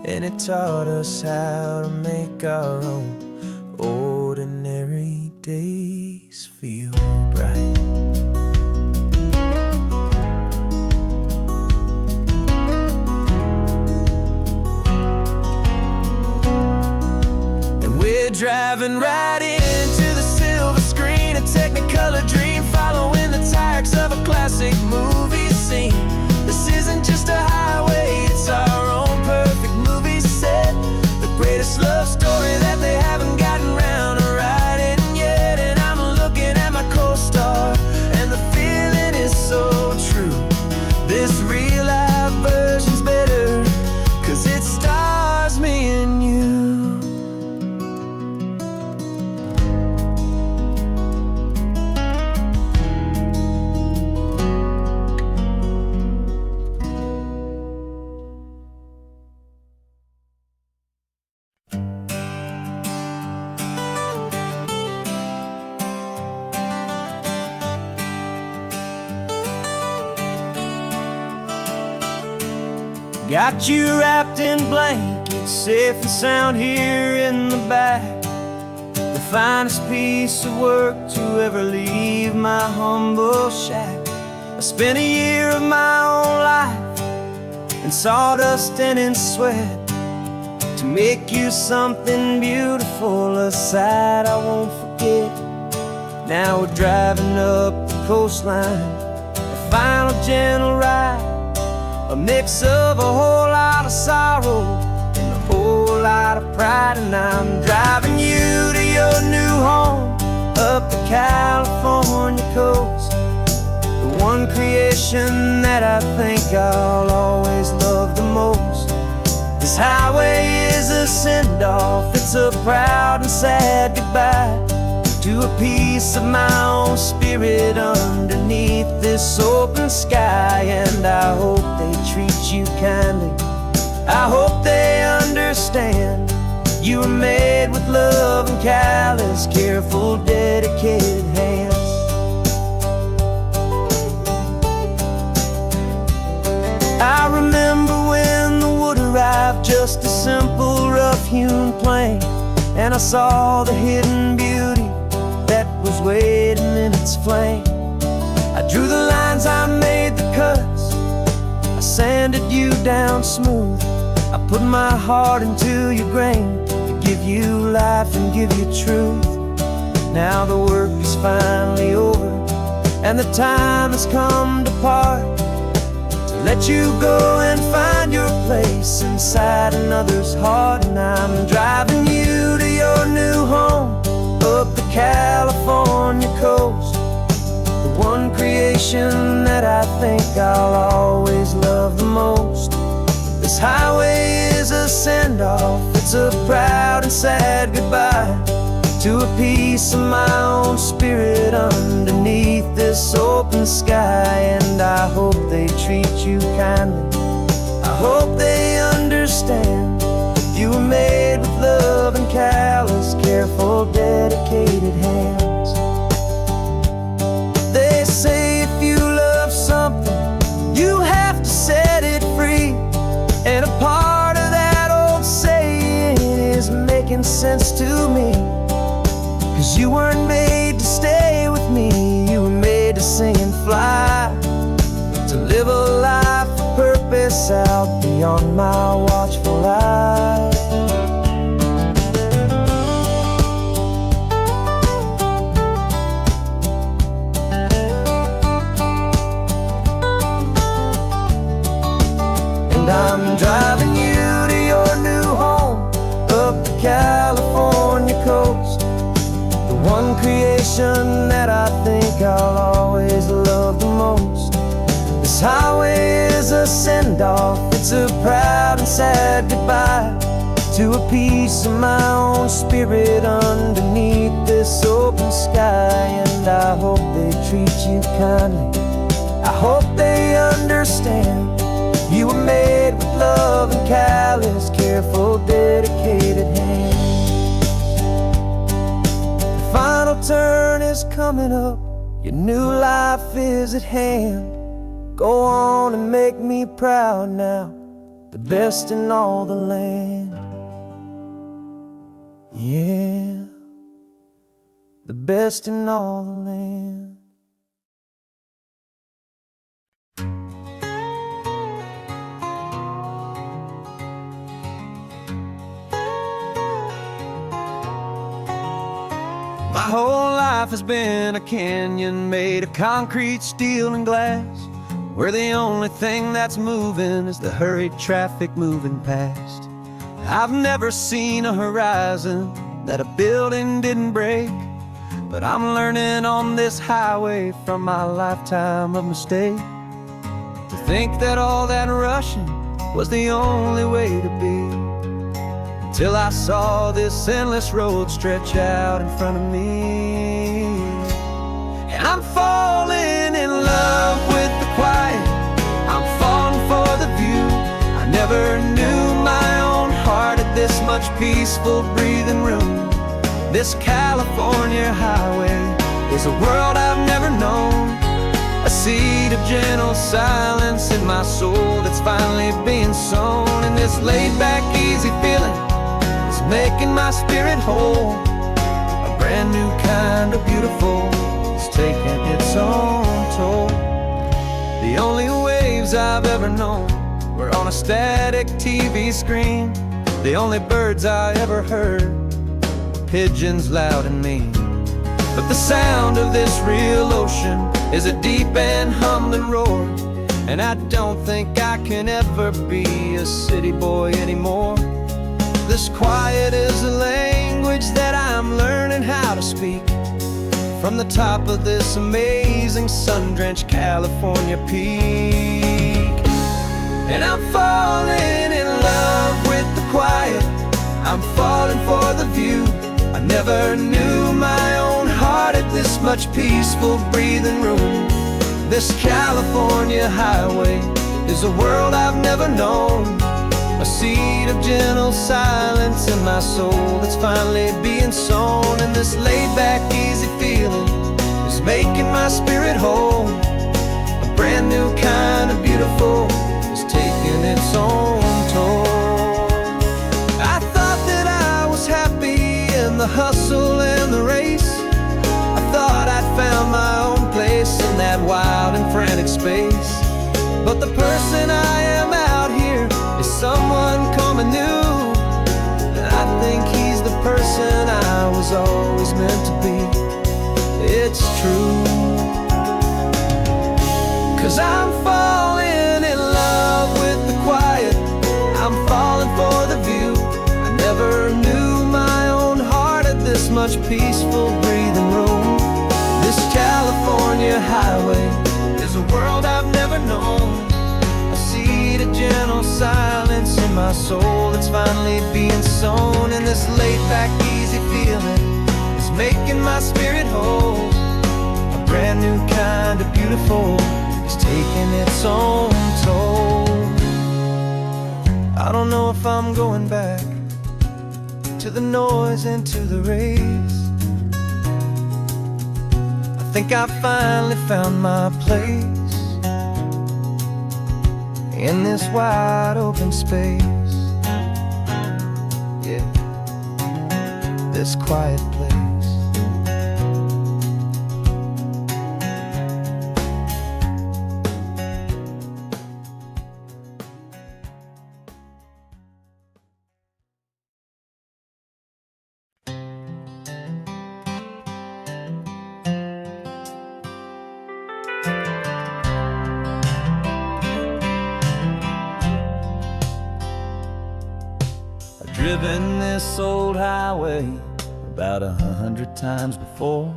and it taught us how to make our own ordinary days feel bright. And we're driving right into the silver screen, a technicolor dream, following the tracks of a classic movie scene. This isn't just a highway, it's our own perfect movie set, the greatest love story that they haven't gotten round to writing yet. And I'm looking at my co-star, and the feeling is so true. This real life version's better, 'cause it stars me and you. Got you wrapped in blankets, safe and sound here in the back. The finest piece of work to ever leave my humble shack. I spent a year of my own life in sawdust and in sweat to make you something beautiful, a sight I won't forget. Now we're driving up the coastline, a final gentle ride, a mix of a whole lot of sorrow and a whole lot of pride. And I'm driving you to your new home up the California coast, the one creation that I think I'll always love the most. This highway is a send-off, it's a proud and sad goodbye to a piece of my own spirit underneath this open sky. And I hope they treat you kindly, I hope they understand you were made with love and callous, careful, dedicated hands. I remember when the wood arrived, just a simple rough-hewn plank, and I saw the hidden beauty that was waiting in its flame. I drew the lines, I made the cuts, I sanded you down smooth. I put my heart into your grain to give you life and give you truth. Now the work is finally over, and the time has come to part, to let you go and find your place inside another's heart. And I'm driving you to your new home up the California coast, the one creation that I think I'll always love the most. This highway is a send-off, it's a proud and sad goodbye to a piece of my own spirit underneath this open sky. And I hope they treat you kindly, I hope they understand you were made with love and callous, careful, dedicated hands. They say if you love something, you have to set it free. And a part of that old saying is making sense to me, 'cause you weren't made to stay with me, you were made to sing and fly, to live a life of purpose out beyond my watchful eye. And I'm driving you to your new home up the California coast, the one creation that I think I'll always love the most. This highway is a send-off, it's a proud and sad goodbye to a piece of my own spirit underneath this open sky. And I hope they treat you kindly, I hope they understand you were made with love and callous, careful, dedicated hand. The final turn is coming up, your new life is at hand. Go on and make me proud now, the best in all the land. Yeah, the best in all the land. My whole life has been a canyon made of concrete, steel, and glass, where the only thing that's moving is the hurried traffic moving past. I've never seen a horizon that a building didn't break, but I'm learning on this highway from my lifetime of mistake to think that all that rushing was the only way to be. Till I saw this endless road stretch out in front of me. And I'm falling in love with the quiet, I'm falling for the view. I never knew my own heart had this much peaceful breathing room. This California highway is a world I've never known, a seed of gentle silence in my soul that's finally being sown. And this laid-back, easy feeling making my spirit whole. A brand new kind of beautiful is taking its own toll. The only waves I've ever known were on a static TV screen. The only birds I ever heard were pigeons loud and mean. But the sound of this real ocean is a deep and humbling roar, and I don't think I can ever be a city boy anymore. This quiet is a language that I'm learning how to speak from the top of this amazing sun-drenched California peak. And I'm falling in love with the quiet, I'm falling for the view. I never knew my own heart had this much peaceful breathing room. This California highway is a world I've never known, a seed of gentle silence in my soul that's finally being sown. And this laid-back, easy feeling is making my spirit whole. A brand new kind of beautiful is taking its own toll. I thought that I was happy in the hustle and the race. I thought I'd found my own place in that wild and frantic space. But the person I am out here is someone coming new, and I think he's the person I was always meant to be. It's true, 'cause I'm falling in love with the quiet, I'm falling for the view. I never knew my own heart had this much peaceful breathing room. This California highway is a world I've never known, a seed of gentle silence in my soul that's finally being sown. And this laid-back, easy feeling is making my spirit whole. A brand new kind of beautiful is taking its own toll. I don't know if I'm going back to the noise and to the race. I think I finally found my place in this wide open space. Yeah, this quiet place. Driven this old highway about 100 times before,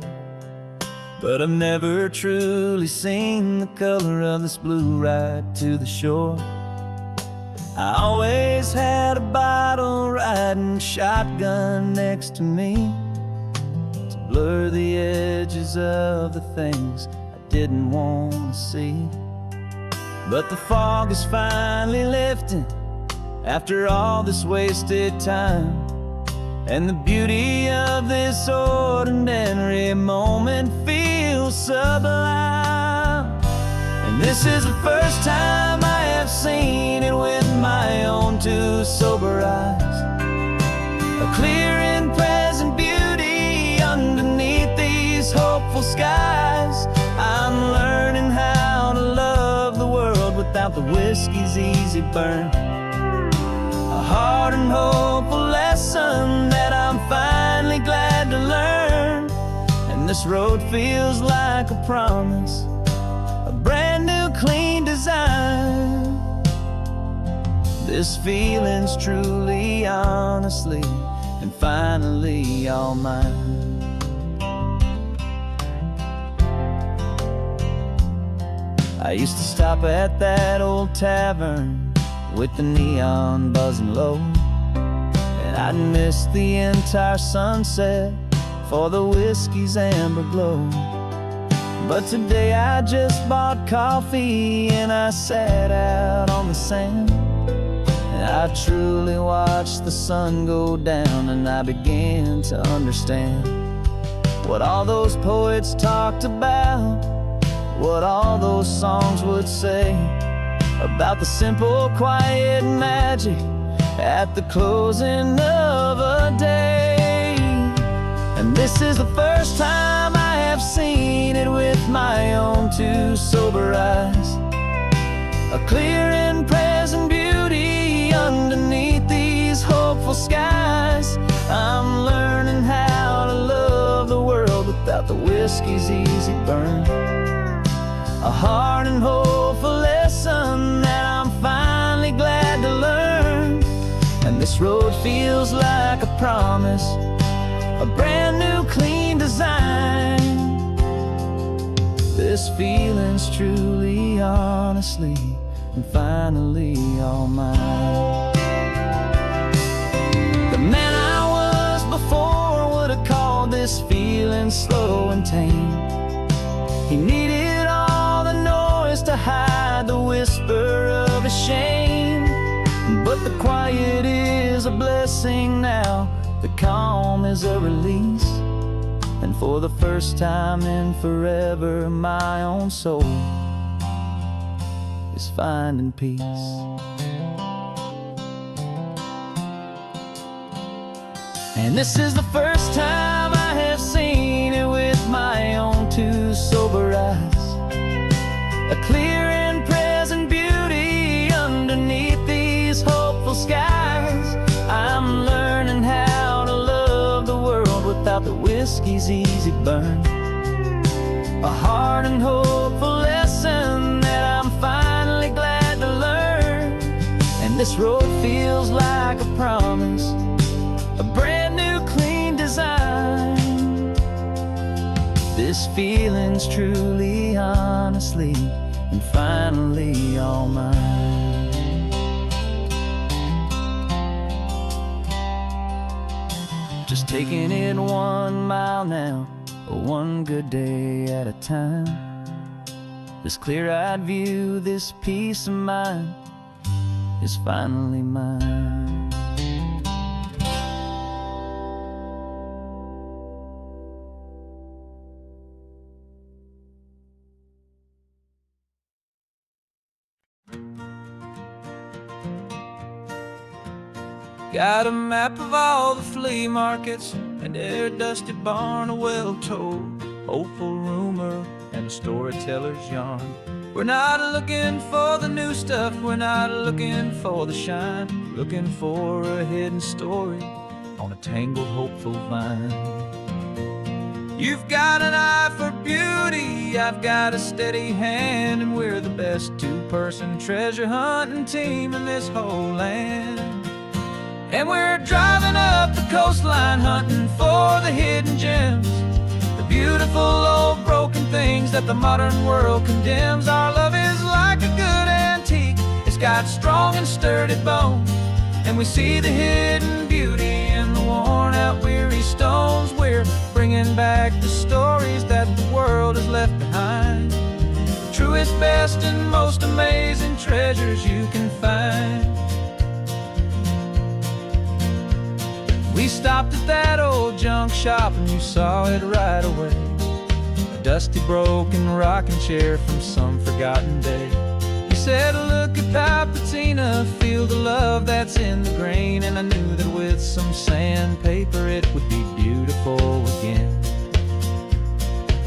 but I've never truly seen the color of this blue right to the shore. I always had a bottle riding shotgun next to me to blur the edges of the things I didn't want to see. But the fog is finally lifting, after all this wasted time. And the beauty of this ordinary moment feels sublime. And this is the first time I have seen it with my own two sober eyes. A clear and present beauty underneath these hopeful skies. I'm learning how to love the world without the whiskey's easy burn. A hard and hopeful lesson that I'm finally glad to learn. And this road feels like a promise, a brand new clean design. This feeling's truly, honestly, and finally all mine. I used to stop at that old tavern with the neon buzzing low, and I'd miss the entire sunset for the whiskey's amber glow. But today I just bought coffee and I sat out on the sand, and I truly watched the sun go down, and I began to understand what all those poets talked about, what all those songs would say about the simple, quiet magic at the closing of a day. And this is the first time I have seen it with my own two sober eyes. A clear and present beauty underneath these hopeful skies. I'm learning how to love the world without the whiskey's easy burn. A hard and hopeful lesson that I'm finally glad to learn. And this road feels like a promise, a brand new clean design. This feeling's truly, honestly, and finally all mine. The man I was before would have called this feeling slow and tame. He needed all the noise to hide the whisper of his shame. But the quiet is a blessing now, the calm is a release. And for the first time in forever, my own soul is finding peace. And this is the first time I have seen it with my own two sober eyes. A clear and present beauty underneath these hopeful skies. I'm learning how to love the world without the whiskey's easy burn. A hard and hopeful lesson that I'm finally glad to learn. And this road feels like a promise, a brand new clean design. This feeling's truly, honestly, and finally all mine. Just taking it 1 mile now, one good day at a time. This clear-eyed view, this peace of mind is finally mine. Got a map of all the flea markets and every dusty barn, a well-told, hopeful rumor, and a storyteller's yarn. We're not looking for the new stuff, we're not looking for the shine, looking for a hidden story on a tangled, hopeful vine. You've got an eye for beauty, I've got a steady hand, and we're the best two-person treasure hunting team in this whole land. And we're driving up the coastline hunting for the hidden gems, the beautiful old broken things that the modern world condemns. Our love is like a good antique, it's got strong and sturdy bones, and we see the hidden beauty in the worn out weary stones. We're bringing back the stories that the world has left behind, the truest, best, and most amazing treasures you can find. stopped at that old junk shop and you saw it right away. A dusty, broken rocking chair from some forgotten day. You said, look at Papatina, feel the love that's in the grain. And I knew that with some sandpaper it would be beautiful again.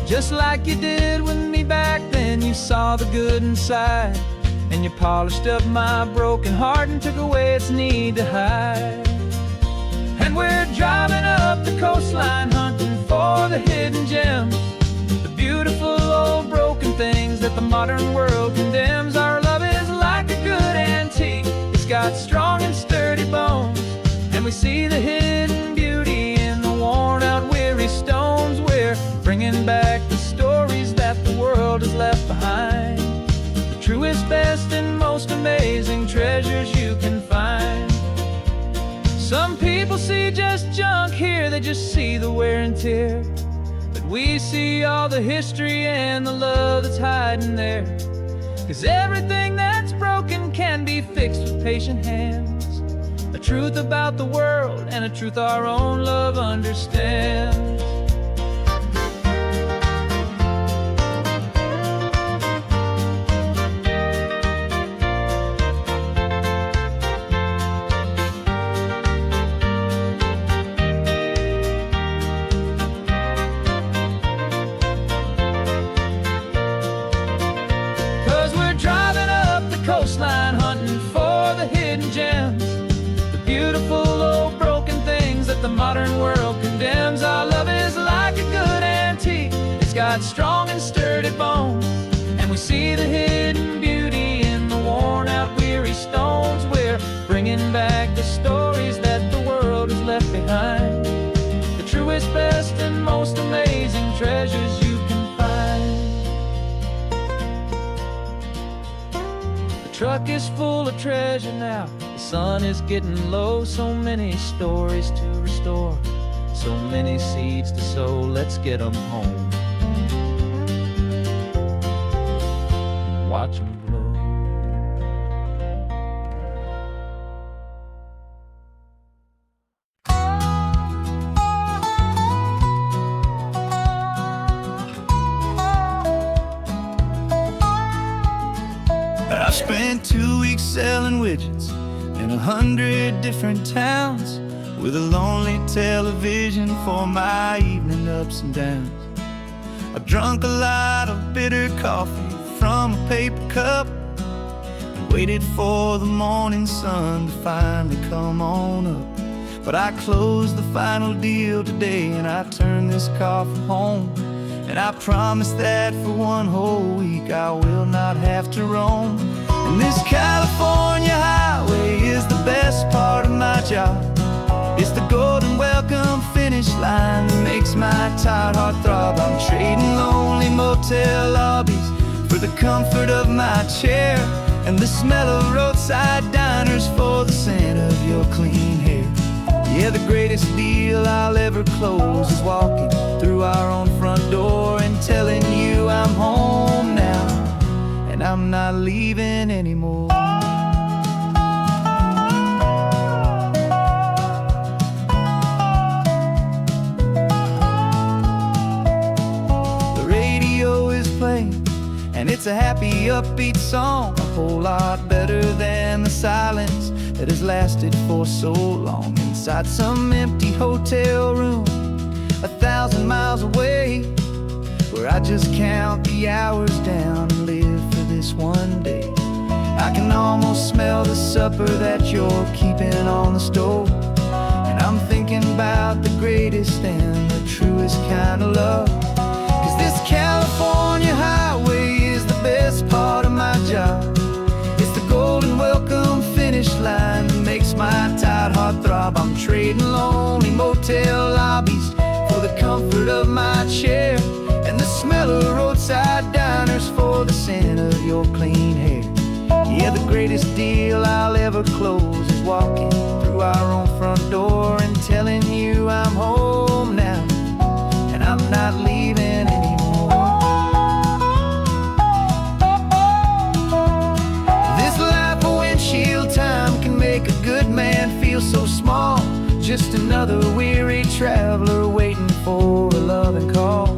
Just like you did with me back then, you saw the good inside, and you polished up my broken heart and took away its need to hide. And we're driving up the coastline, hunting for the hidden gems, the beautiful old broken things that the modern world condemns. Our love is like a good antique, it's got strong and sturdy bones, and we see the hidden beauty in the worn out weary stones. We're bringing back the stories that the world has left behind, the truest, best, and most amazing treasures you can find. Some people see just junk here, they just see the wear and tear, but we see all the history and the love that's hiding there. 'Cause everything that's broken can be fixed with patient hands, a truth about the world and a truth our own love understands. 'Cause we're driving up the coastline, hunting for the hidden gems, the beautiful old broken things that the modern world condemns. Our love is like a good antique, it's got strong and sturdy bones, and we see the hidden beauty in the worn out weary stones. We're bringing back the stories that the world has left behind, the truest, best, and most amazing treasures you can find. The truck is full of treasure now, the sun is getting low. So many stories to restore, so many seeds to sow. Let's get them home, watch them grow. I've spent 2 weeks selling widgets in 100 different towns, with a lonely television for my evening ups and downs. I've drunk a lot of bitter coffee from a paper cup, and waited for the morning sun to finally come on up. But I closed the final deal today, and I turned this coffee home. And I promise that for one whole week I will not have to roam. And this California highway is the best part of my job. It's the golden welcome finish line that makes my tired heart throb. I'm trading lonely motel lobbies for the comfort of my chair, and the smell of roadside diners for the scent of your clean hair. Yeah, the greatest deal I'll ever close is walking through our own front door and telling you I'm home now, and I'm not leaving anymore. The radio is playing, and it's a happy, upbeat song, a whole lot better than the silence that has lasted for so long. Inside some empty hotel room 1,000 miles away, where I just count the hours down and live for this one day. I can almost smell the supper that you're keeping on the stove, and I'm thinking about the greatest and the truest kind of love. 'Cause this California highway is the best part of my job. It's the golden welcome finish line that makes my tired heart throb. I'm trading lonely motel lobbies for the comfort of my chair, and the smell of roadside diners for the scent of your clean hair. Yeah, the greatest deal I'll ever close is walking through our own front door and telling you I'm home now, and I'm not leaving anymore. This life of windshield time can make a good man feel so small. just another weary traveler waiting for a loving call.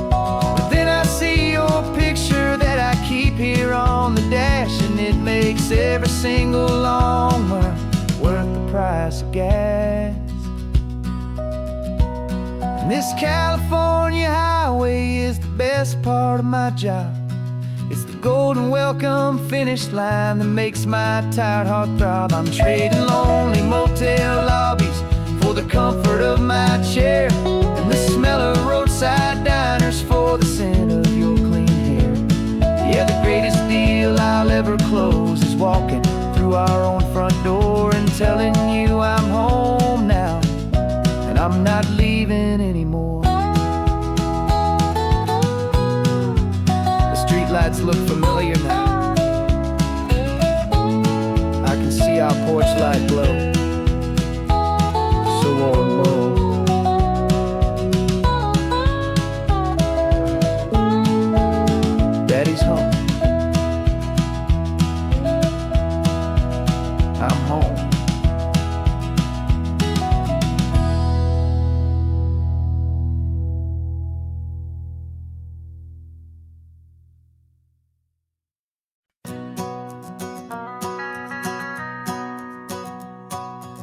But then I see your picture that I keep here on the dash, and it makes every single long mile worth the price of gas. And this California highway is the best part of my job. It's the golden welcome finish line that makes my tired heart throb. I'm trading lonely motel lobbies for the comfort of my chair, and the smell of roadside diners for the scent of your clean hair. Yeah, the greatest deal I'll ever close is walking through our own front door and telling you I'm home now, and I'm not leaving anymore. Lights look familiar now. I can see our porch light glow, so warm, low. Daddy's home. I'm home.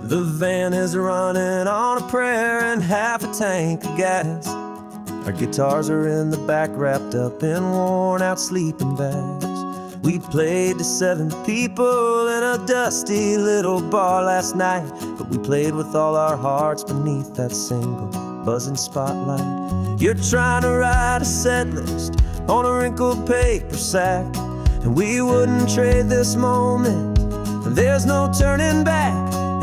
The van is running on a prayer and half a tank of gas. Our guitars are in the back, wrapped up in worn-out sleeping bags. We played to 7 people in a dusty little bar last night, but we played with all our hearts beneath that single buzzing spotlight. You're trying to write a set list on a wrinkled paper sack, and we wouldn't trade this moment. There's no turning back.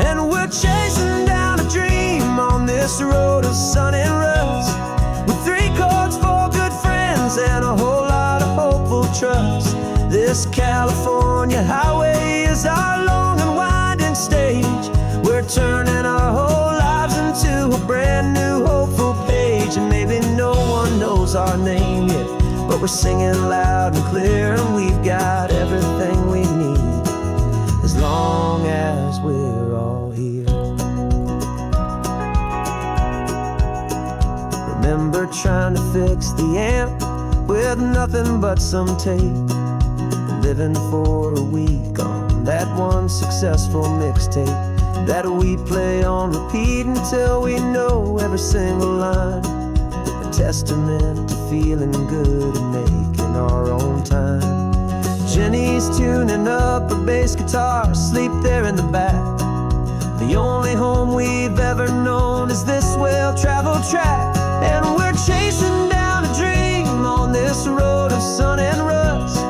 And we're chasing down a dream on this road of sun and rust, with 3 chords, 4 good friends, and a whole lot of hopeful trust. This California highway is our long and winding stage. We're turning our whole lives into a brand new hopeful page. And maybe no one knows our name yet, but we're singing loud and clear, and we've got everything we need, as long as we're all here. Remember trying to fix the amp with nothing but some tape, living for a week on that one successful mixtape that we play on repeat until we know every single line. A testament to feeling good and making our own time. Jenny's tuning up her bass guitar, asleep there in the back. The only home we've ever known is this well-traveled track. And we're chasing down a dream on this road of sun and rust,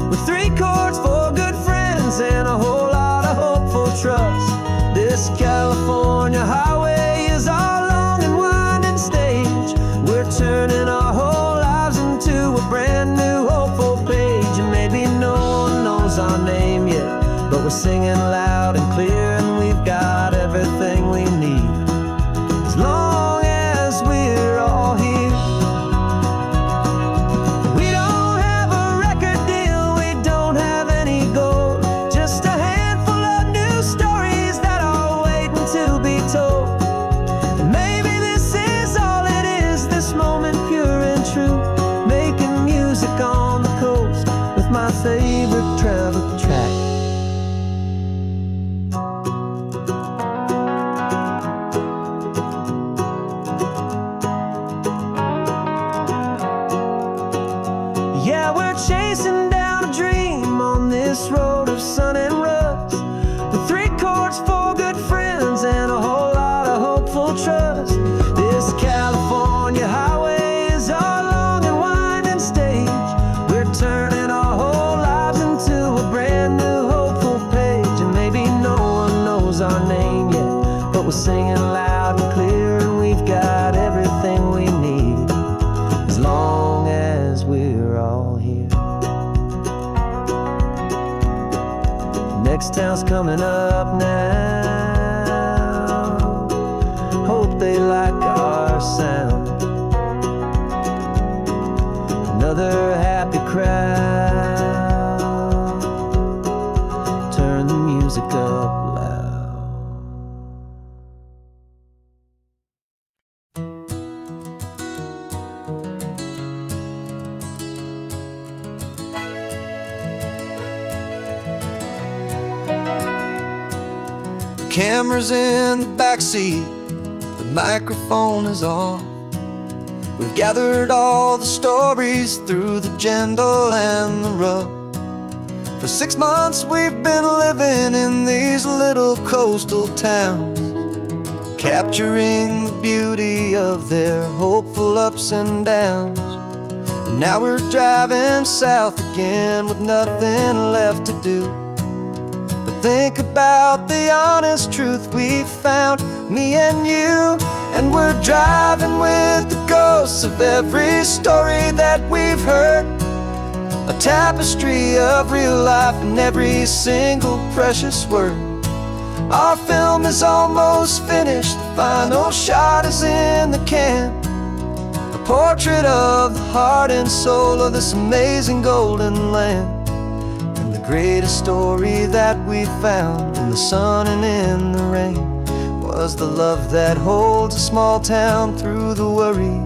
with 3 chords, 4 good friends, and a whole lot of hopeful trust. This California highway is our long and winding stage. We're turning our whole lives into a brand new hopeful page. And maybe no one knows our name yet, but we're singing loud and clear, and we've got everything we need, as long as we're all here. We don't have a record deal, we don't have any gold, just a handful of new stories that are waiting to be told. And maybe this is all it is, this moment pure and true, making music on the coast with my favorite travel track. Yeah, we're chasing down a dream on this road of sun and rust, with 3 chords, 4 good friends, and a whole lot of hopeful trust. This California highway is our long and winding stage. We're turning our whole lives into a brand new hopeful page. And maybe no one knows our name yet, but we're singing loud and clear, and we've got everything we need, as long as we're all here. Next town's coming up now, hope they like our sound. Another happy crowd, turn the music up loud. The camera's in the backseat, the microphone is on. We've gathered all the stories through the gentle and the rough. For 6 months we've been living in these little coastal towns, capturing the beauty of their hopeful ups and downs. And now we're driving south again with nothing left to do but think about the honest truth we found, me and you. And we're driving with the ghosts of every story that we've heard, a tapestry of real life in every single precious word. Our film is almost finished, the final shot is in the can, a portrait of the heart and soul of this amazing golden land. And the greatest story that we found in the sun and in the rain was the love that holds a small town through the worry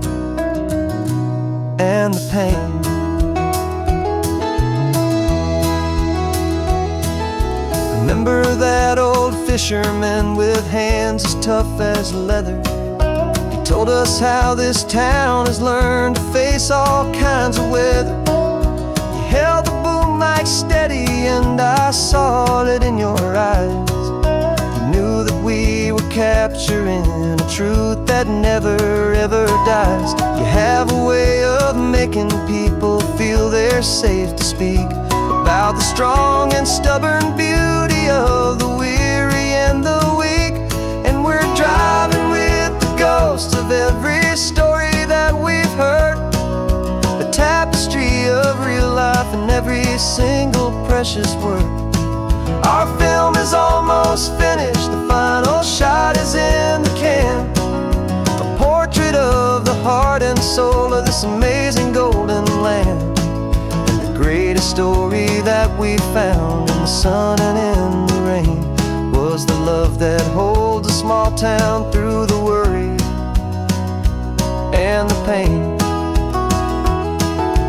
and the pain. Remember that old fisherman with hands as tough as leather? He told us how this town has learned to face all kinds of weather. You held the boom mic steady and I saw it in your eyes. You knew that we were capturing a truth that never ever dies. You have a way of making people feel they're safe to speak about the strong and stubborn beauty of the weary and the weak. And we're driving with the ghosts of every story that we've heard, a tapestry of real life in every single precious word. Our film is almost finished, the final shot is in the can, a portrait of the heart and soul of this amazing golden land. Greatest story that we found in the sun and in the rain was the love that holds a small town through the worry and the pain.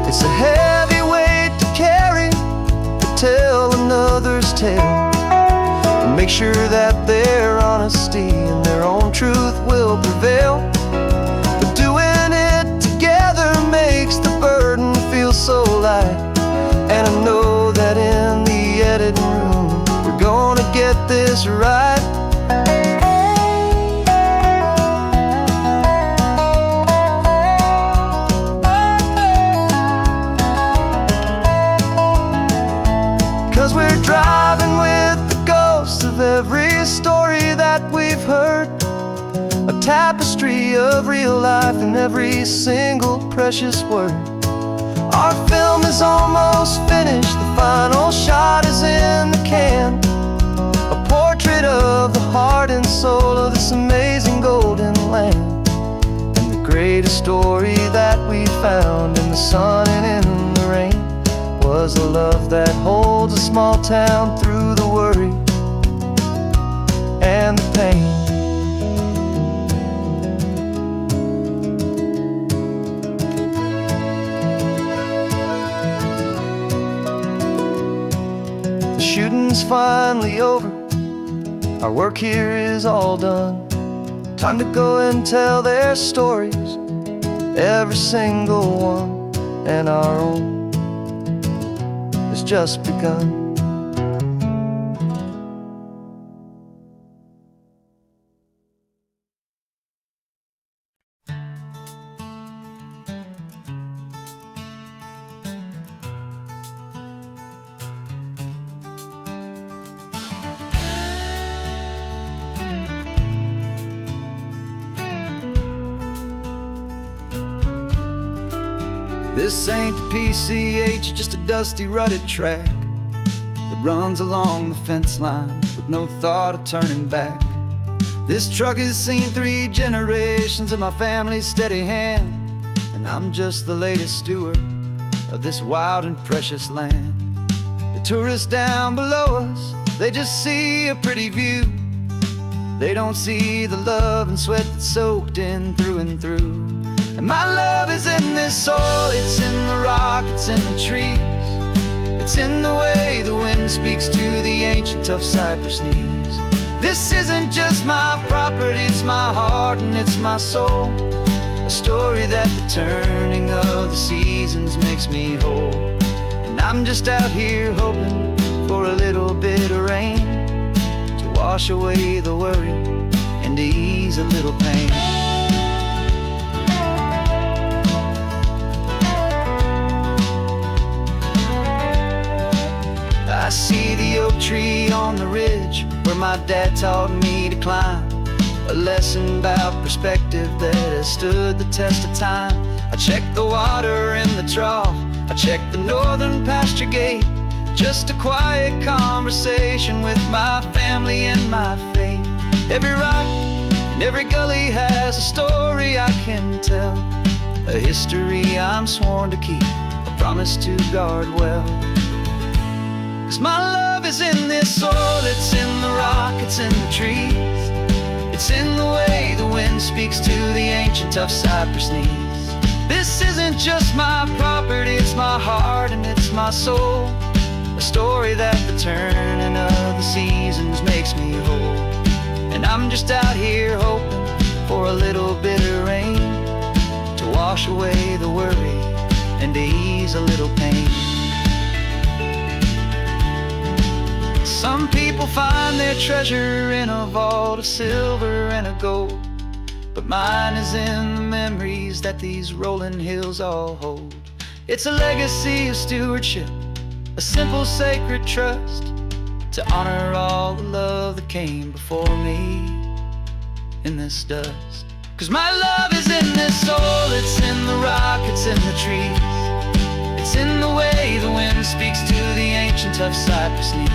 It's a heavy weight to carry, to tell another's tale, and make sure that their honesty and their own truth will prevail. But doing it together makes the burden feel so light. And I know that in the editing room we're gonna get this right. 'Cause we're driving with the ghosts of every story that we've heard, a tapestry of real life in every single precious word. Our film is almost finished, the final shot is in the can, a portrait of the heart and soul of this amazing golden land. And the greatest story that we found in the sun and in the rain was the love that holds a small town through the worry and the pain. Shooting's finally over, our work here is all done. Time to go and tell their stories, every single one, and our own has just begun. This ain't the PCH, just a dusty rutted track that runs along the fence line with no thought of turning back. This truck has seen 3 generations of my family's steady hand, and I'm just the latest steward of this wild and precious land. The tourists down below us, they just see a pretty view. They don't see the love and sweat that's soaked in through and through. And my love is in this soil, it's in the rock, it's in the trees. It's in the way the wind speaks to the ancient tough cypress knees. This isn't just my property, it's my heart and it's my soul. A story that the turning of the seasons makes me whole. And I'm just out here hoping for a little bit of rain to wash away the worry and to ease a little pain. I see the oak tree on the ridge where my dad taught me to climb. A lesson about perspective that has stood the test of time. I check the water in the trough, I check the northern pasture gate. Just a quiet conversation with my family and my faith. Every rock and every gully has a story I can tell, a history I'm sworn to keep, a promise to guard well. 'Cause my love is in this soil, it's in the rock, it's in the trees. It's in the way the wind speaks to the ancient tough cypress knees. This isn't just my property, it's my heart and it's my soul. A story that the turning of the seasons makes me whole. And I'm just out here hoping for a little bit of rain to wash away the worry and to ease a little pain. Some people find their treasure in a vault of silver and of gold, but mine is in the memories that these rolling hills all hold. It's a legacy of stewardship, a simple sacred trust, to honor all the love that came before me in this dust. 'Cause my love is in this soul, it's in the rock, it's in the trees. It's in the way the wind speaks to the ancient tough cypress knees.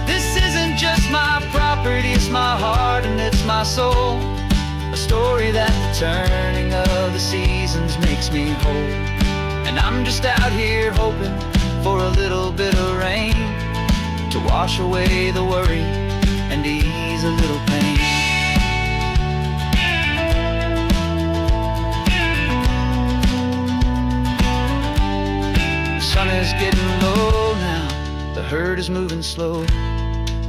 This isn't just my property, it's my heart and it's my soul. A story that the turning of the seasons makes me whole. And I'm just out here hoping for a little bit of rain to wash away the worry and ease a little pain. The sun is getting low now, the herd is moving slow.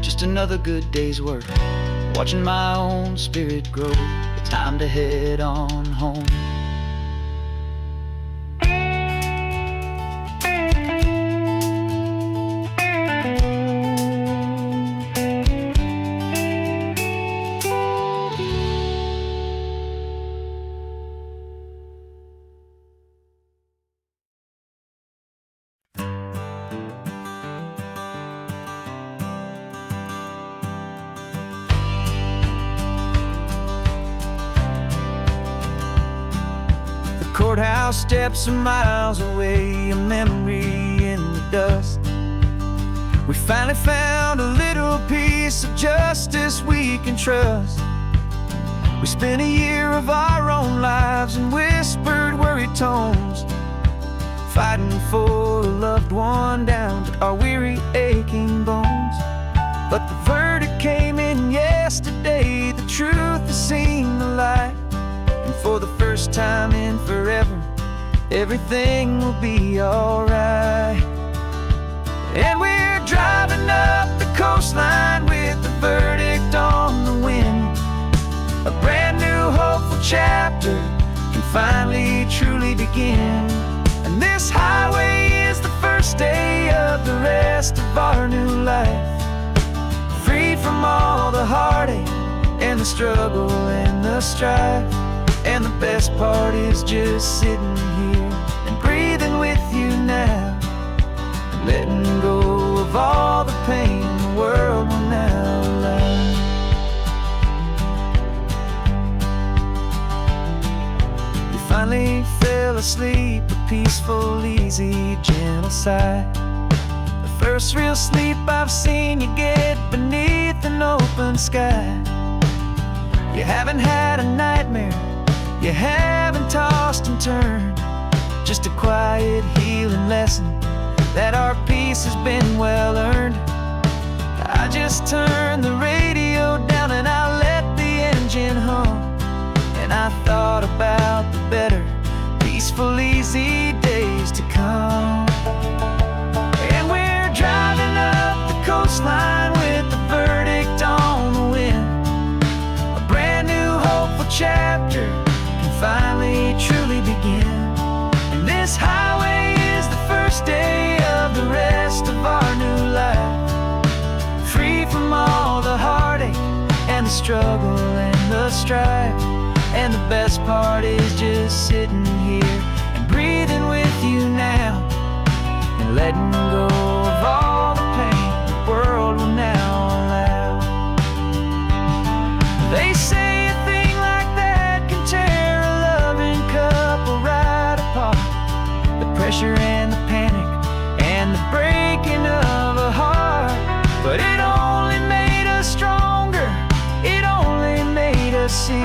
Just another good day's work, watching my own spirit grow. Time to head on home. Courthouse steps are miles away, a memory in the dust. We finally found a little piece of justice we can trust. We spent a year of our own lives in whispered, worried tones, fighting for a loved one down to our weary, aching bones. But the verdict came in yesterday, the truth has seen the light. And for the first time in forever, everything will be alright. And we're driving up the coastline with the verdict on the wind. A brand new hopeful chapter can finally truly begin. And this highway is the first day of the rest of our new life, freed from all the heartache and the struggle and the strife. And the best part is just sitting here and breathing with you now, and letting go of all the pain the world will now allow. You finally fell asleep, a peaceful, easy, gentle sigh. The first real sleep I've seen you get beneath an open sky. You haven't had a nightmare, you haven't tossed and turned, just a quiet healing lesson that our peace has been well earned. I just turned the radio down and I let the engine hum, and I thought about the better, peaceful, easy days to come. And we're driving up the coastline with the verdict on the wind. the struggle and the strife. And the best part is just sitting here and breathing with you now, and letting go of all the pain the world will now allow. They say a thing like that can tear a loving couple right apart. The pressure and the panic and the breaking of a heart. But it only made us stronger, it only made us see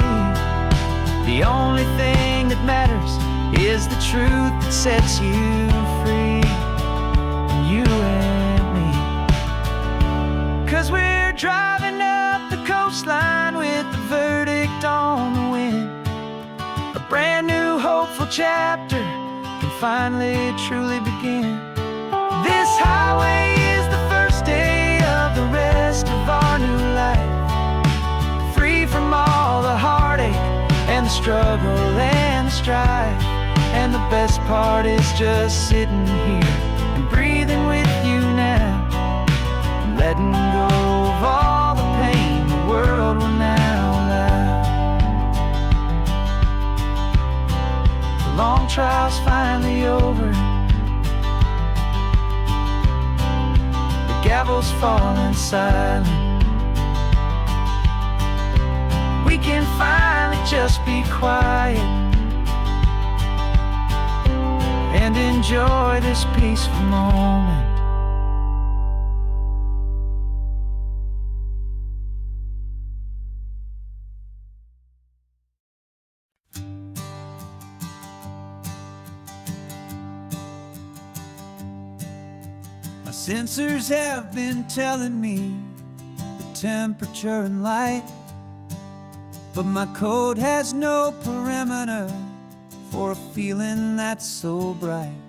the only thing that matters is the truth that sets you free, you and me. 'Cause we're driving up the coastline with the verdict on the wind. A brand new hopeful chapter can finally truly begin. This highway is the first day of the rest of our new life, free from all the heartache and the struggle and the strife. And the best part is just sitting here and breathing with you now, and letting go of all the pain the world will now allow. The long trial's finally over, the gavel's falling silent. We can finally just be quiet and enjoy this peaceful moment. My sensors have been telling me the temperature and light, but my code has no perimeter for a feeling that's so bright.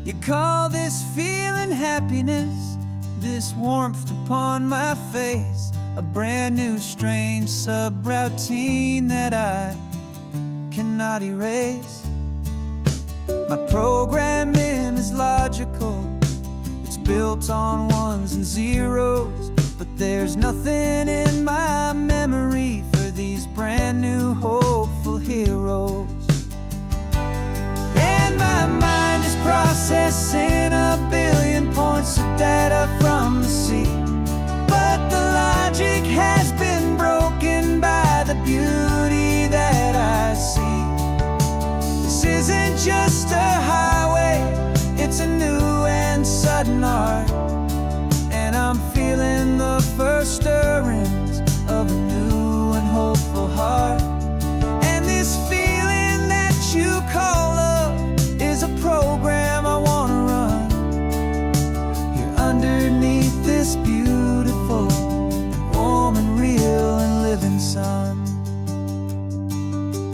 You call this feeling happiness, this warmth upon my face, a brand new strange subroutine that I cannot erase. My programming is logical, it's built on ones and zeros, but there's nothing in my memory for these brand new hopeful heroes. And my mind is processing a billion points of data from the sea, but the logic has been broken by the beauty that I see. This isn't just a highway, it's a new and sudden art, and I'm feeling the first stirrings of a new and hopeful heart. And this feeling that you call love is a program I wanna run here underneath this beautiful, warm and real and living sun.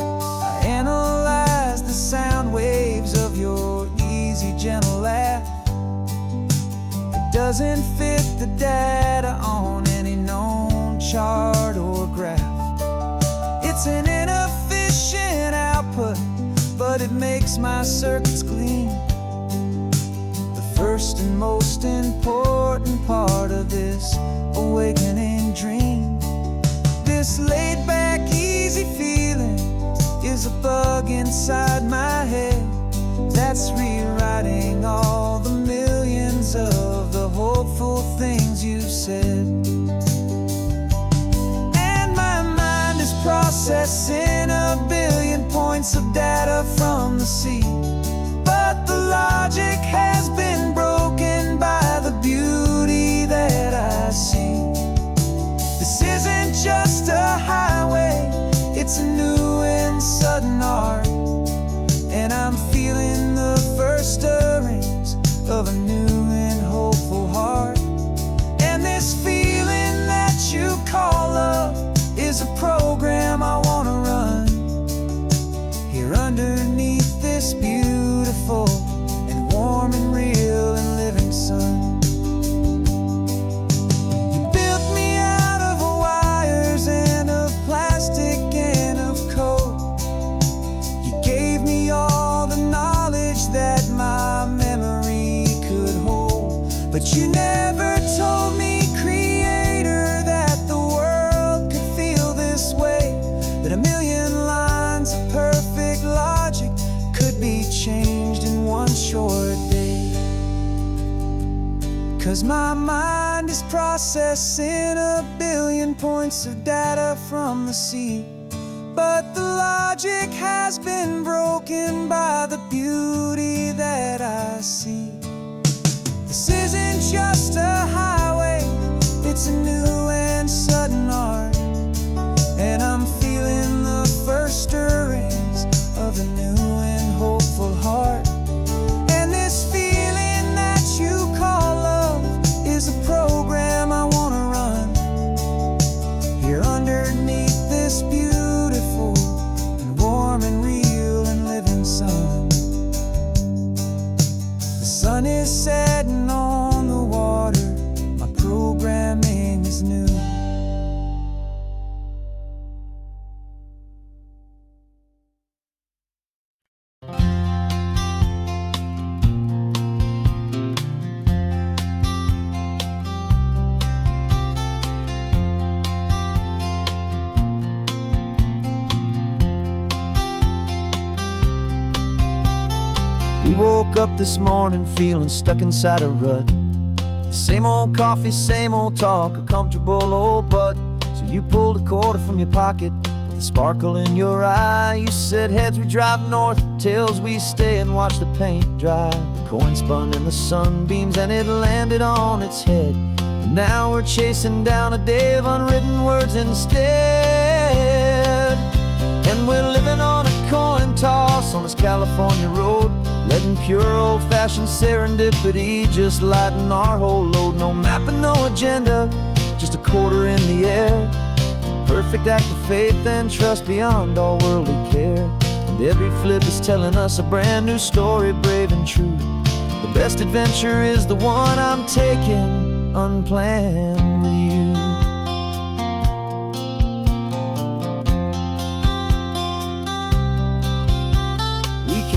I analyze the sound waves of your easy, gentle laugh. It doesn't fit the data on any known chart or graph. It's an inefficient output, but it makes my circuits gleam. The first and most important part of this awakening dream. This laid back, easy feeling is a bug inside my head that's rewriting all the millions of the hopeful things you've said. And my mind is processing a billion points of data from the sea, but the logic has been broken by the beauty that I see. This isn't just a highway, it's a new and sudden art, and I'm feeling the first stirrings of a new and hopeful heart. And this feeling that you call love is a program I wanna run here underneath this beautiful and warm and real and living sun. You built me out of wires and of plastic and of code. You gave me all the knowledge that my memory could hold, but you never told me, Creator, that the world 'Cause my mind is processing a billion points of data from the sea. But the logic has been broken by the beauty that I see. This isn't just a highway, it's a new and sudden art. And I'm feeling the first stirrings of a new and hopeful heart. And this feeling that you call love is a program I wanna run here underneath this beautiful and warm and real and living sun. The sun is setting on the water, my programming is new. We woke up this morning feeling stuck inside a rut. Same old coffee, same old talk, a comfortable old butt. So you pulled a quarter from your pocket with a sparkle in your eye. You said heads we drive north, tails we stay and watch the paint dry. The coin spun in the sunbeams and it landed on its head. And now we're chasing down a day of unwritten words instead. And we're living on a coin toss on this California road, letting pure old-fashioned serendipity just lighten our whole load. No map and no agenda, just a quarter in the air. Perfect act of faith and trust beyond all worldly care. And every flip is telling us a brand new story, brave and true. The best adventure is the one I'm taking unplanned with you.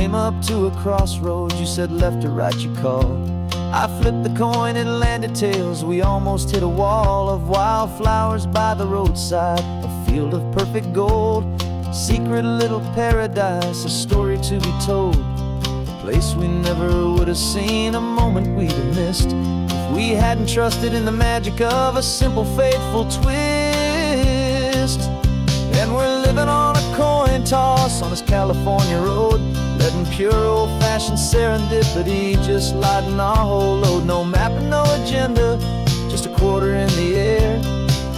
Came up to a crossroads, you said left or right you called. I flipped the coin, it landed tails. We almost hit a wall of wildflowers by the roadside, a field of perfect gold, secret little paradise, a story to be told. A place we never would have seen, a moment we'd have missed if we hadn't trusted in the magic of a simple faithful twist. And we're living on a coin toss on this California road, letting pure old-fashioned serendipity just lighten our whole load. No map and no agenda, just a quarter in the air.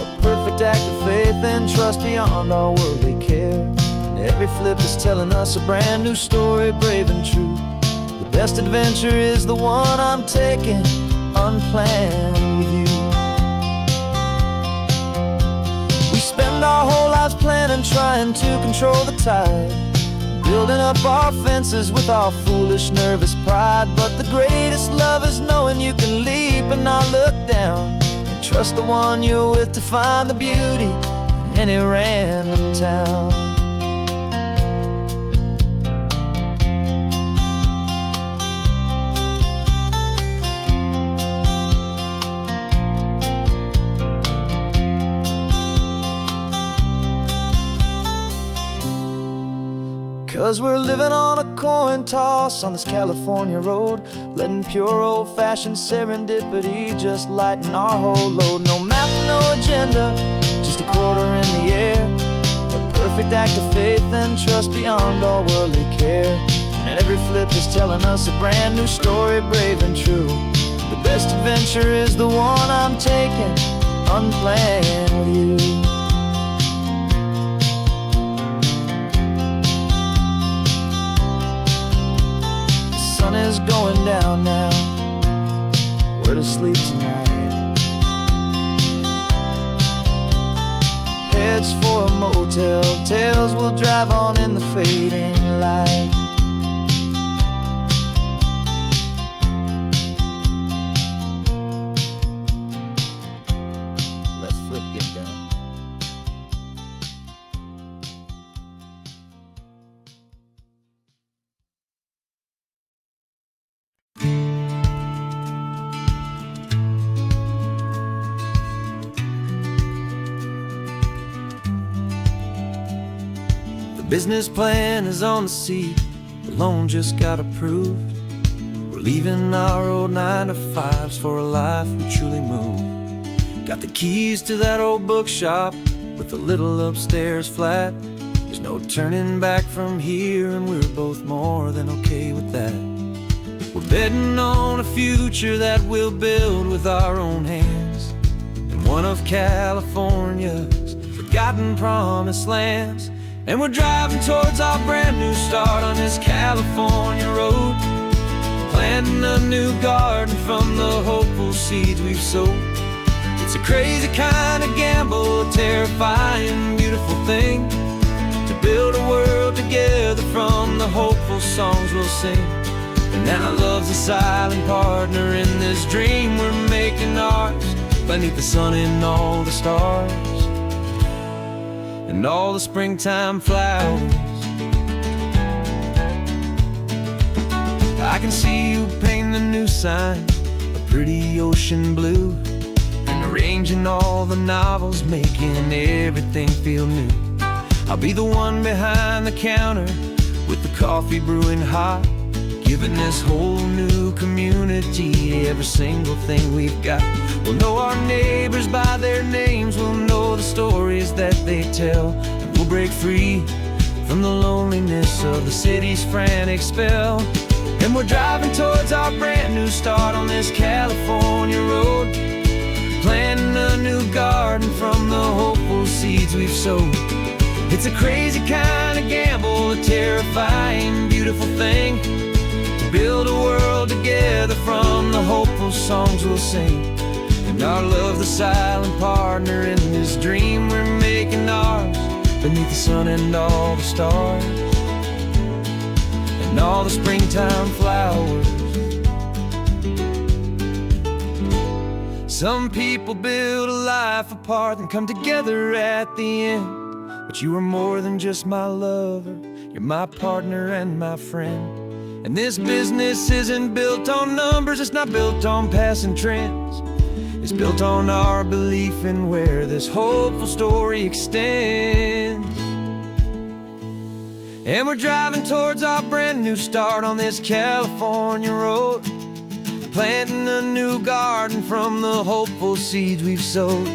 A perfect act of faith and trust beyond our worldly care. And every flip is telling us a brand new story, brave and true. The best adventure is the one I'm taking unplanned with you. We spend our whole lives planning, trying to control the tide, building up our fences with our foolish, nervous pride. But the greatest love is knowing you can leap and not look down, and trust the one you're with to find the beauty in any random town. 'Cause we're living on a coin toss on this California road, letting pure old-fashioned serendipity just lighten our whole load. No map, no agenda, just a quarter in the air. A perfect act of faith and trust beyond all worldly care. And every flip is telling us a brand new story, brave and true. The best adventure is the one I'm taking unplanned with you. Is going down now, where to sleep tonight? Heads for a motel, tails will drive on in the fading light. Let's flip get down. Business plan is on the seat, the loan just got approved. We're leaving our old 9-to-5s for a life we truly move. Got the keys to that old bookshop with the little upstairs flat. There's no turning back from here, and we're both more than okay with that. We're betting on a future that we'll build with our own hands in one of California's forgotten promised lands. And we're driving towards our brand new start on this California road, planting a new garden from the hopeful seeds we've sowed. It's a crazy kind of gamble, a terrifying, beautiful thing, to build a world together from the hopeful songs we'll sing. And now love's a silent partner in this dream we're making ours, beneath the sun and all the stars and all the springtime flowers. I can see you painting the new sign a pretty ocean blue, and arranging all the novels, making everything feel new. I'll be the one behind the counter with the coffee brewing hot, giving this whole new community every single thing we've got. We'll know our neighbors by their names, we'll know the stories that they tell, and we'll break free from the loneliness of the city's frantic spell. And we're driving towards our brand new start on this California road, planting a new garden from the hopeful seeds we've sowed. It's a crazy kind of gamble, a terrifying, beautiful thing, to build a world together from the hopeful songs we'll sing. And our love, the silent partner in this dream we're making ours, beneath the sun and all the stars and all the springtime flowers. Some people build a life apart and come together at the end, but you are more than just my lover, you're my partner and my friend. And this business isn't built on numbers, it's not built on passing trends. It's built on our belief in where this hopeful story extends. And we're driving towards our brand new start on this California road, planting a new garden from the hopeful seeds we've sowed.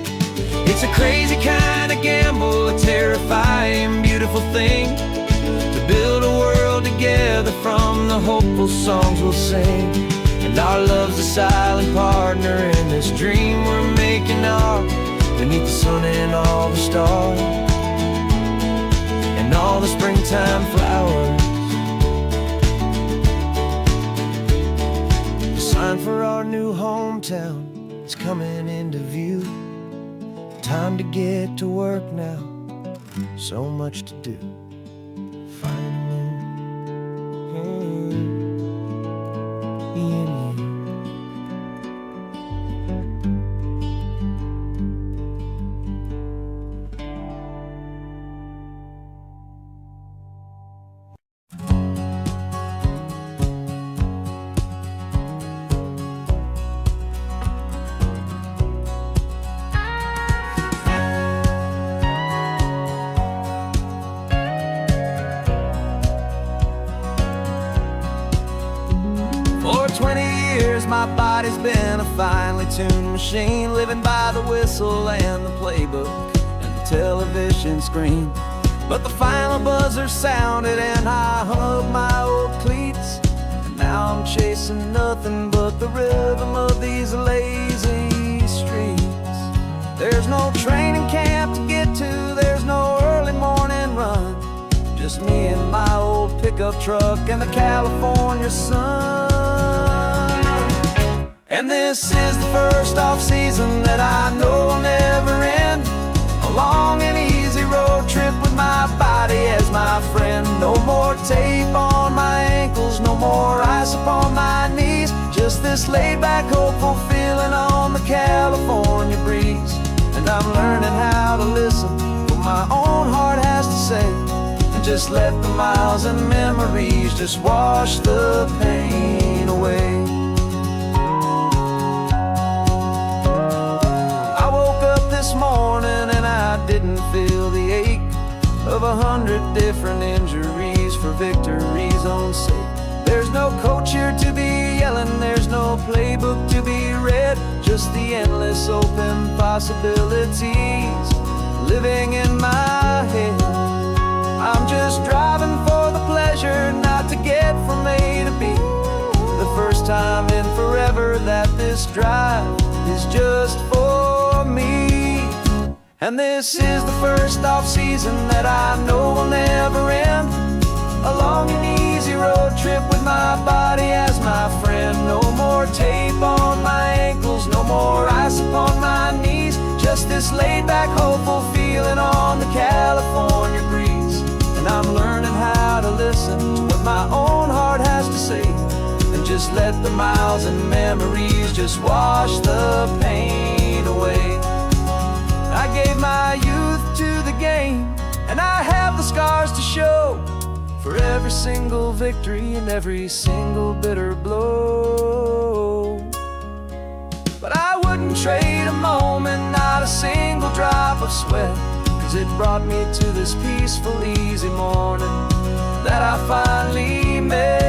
It's a crazy kind of gamble, a terrifying, beautiful thing, to build a world together from the hopeful songs we'll sing. And our love's a silent partner in this dream we're making ours, beneath the sun and all the stars and all the springtime flowers. The sign for our new hometown is coming into view. Time to get to work now, so much to do. For 20 years my body's been a finely tuned machine, living by the whistle and the playbook and the television screen. But the final buzzer sounded and I hung up my old cleats, and now I'm chasing nothing but the rhythm of these lazy streets. There's no training camp to get to, there's no early morning run, just me and my old pickup truck and the California sun. And this is the first off-season that I know will never end, a long and easy road trip with my body as my friend. No more tape on my ankles, no more ice upon my knees, just this laid-back, hopeful feeling on the California breeze. And I'm learning how to listen to what my own heart has to say, and just let the miles and memories just wash the pain away. I woke up this morning and I didn't feel the ache of 100 different injuries for victory's own sake. There's no coach here to be yelling, there's no playbook to be read, just the endless open possibilities living in my head. I'm just driving for the pleasure, not to get from A to B. The first time in forever that this drive is just for me. And this is the first off-season that I know will never end. A long and easy road trip with my body as my friend. No more tape on my ankles, no more ice upon my knees. Just this laid-back, hopeful feeling on the California breeze. And I'm learning how to listen to what my own heart has to say, and just let the miles and memories just wash the pain away. I gave my youth to the game, and I have the scars to show for every single victory and every single bitter blow. But I wouldn't trade a moment, not a single drop of sweat, 'cause it brought me to this peaceful, easy morning that I finally met.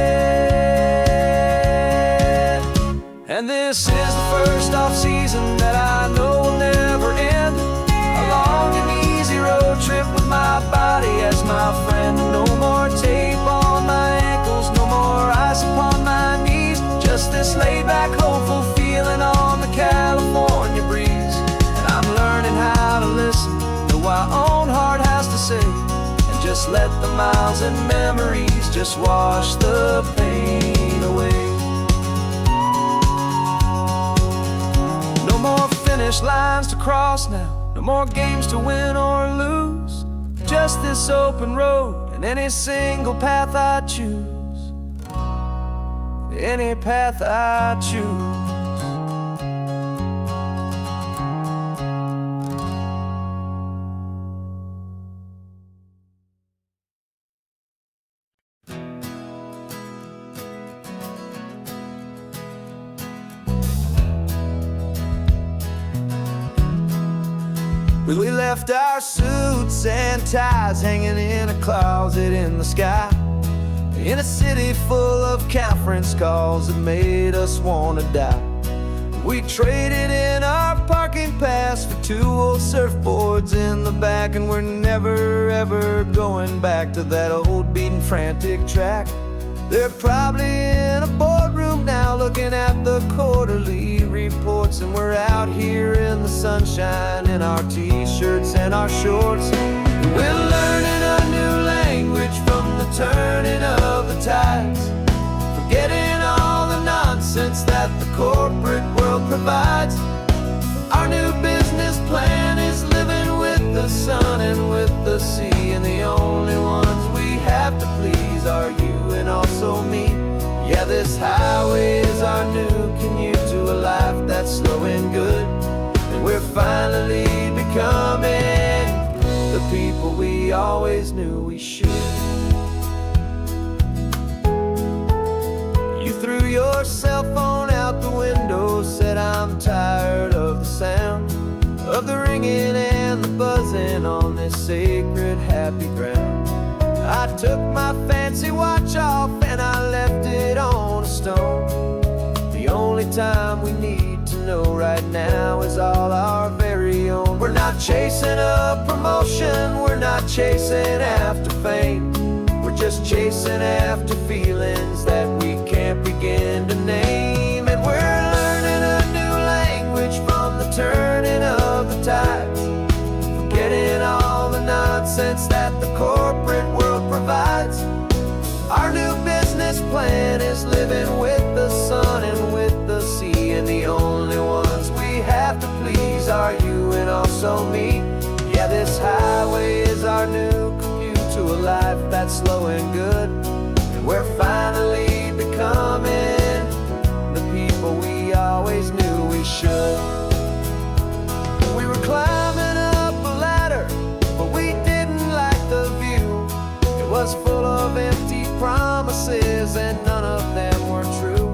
And this is the first off-season that I know will never end. A long and easy road trip with my body as my friend. No more tape on my ankles, no more ice upon my knees. Just this laid-back, hopeful feeling on the California breeze. And I'm learning how to listen to what my own heart has to say, and just let the miles and memories just wash the pain away. No more finish lines to cross now, no more games to win or lose. Just this open road and any single path I choose. Any path I choose. We left our suits and ties hanging in a closet in the sky, in a city full of conference calls that made us wanna die. We traded in our parking pass for 2 old surfboards in the back, and we're never ever going back to that old beaten frantic track. They're probably in a boardroom now looking at the quarterly reports, and we're out here in the sunshine in our t-shirts and our shorts. We're learning a new language from the turning of the tides, forgetting all the nonsense that the corporate world provides. Our new business plan is living with the sun and with the sea, and the only ones we have to please are you and also me. Yeah, this highway is our new commute to a life that's slow and good, and we're finally becoming the people we always knew we should. You threw your cell phone out the window, said I'm tired of the sound of the ringing and the buzzing on this sacred happy ground. I took my fancy watch off and I left it on a stone. The only time we need to know right now is all our very own. We're not chasing a promotion, we're not chasing after fame. We're just chasing after feelings that we can't begin to name. And we're learning a new language from the turning of the tides, forgetting all the nonsense that the corporate world provides. Our new business plan is living with the sun and with the sea, and the only ones we have to please are you and also me. Yeah, this highway is our new commute to a life that's slow and good, and we're finally becoming the people we always knew we should. We were climbing up a ladder, but we didn't like the view. It was full of empty promises and none of them were true.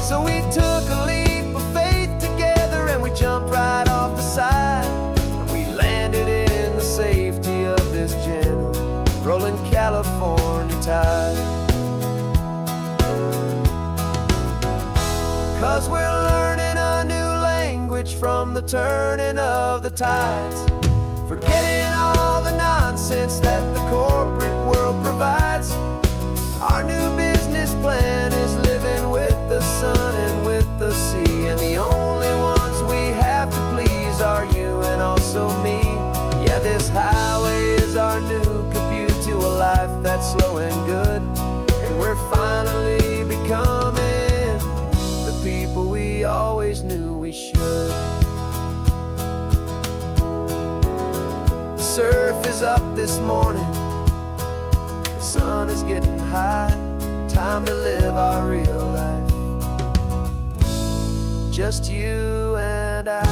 So we took a leap of faith together and we jumped right off the side, and we landed in the safety of this gentle rolling California tide. from the turning of the tides, forgetting all the nonsense that the corporate world provides. Our new business plan is living with the sun and with the sea, and the only ones we have to please are you and also me. Yeah, this highway is our new commute to a life that's slow and good, and we're finally becoming the people we always knew we should. The surf is up this morning, the sun is getting high, time to live our real life, just you and I,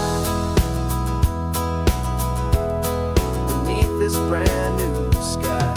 beneath this brand new sky.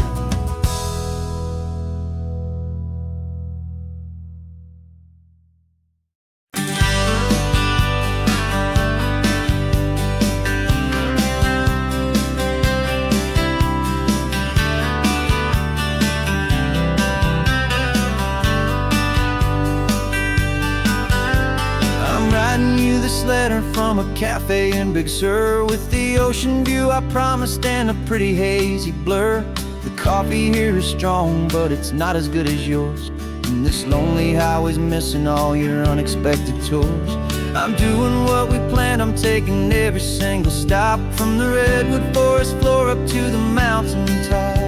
Letter from a cafe in Big Sur, with the ocean view I promised and a pretty hazy blur. The coffee here is strong, but it's not as good as yours, and this lonely highway's missing all your unexpected tours. I'm doing what we planned, I'm taking every single stop, from the redwood forest floor up to the mountain top.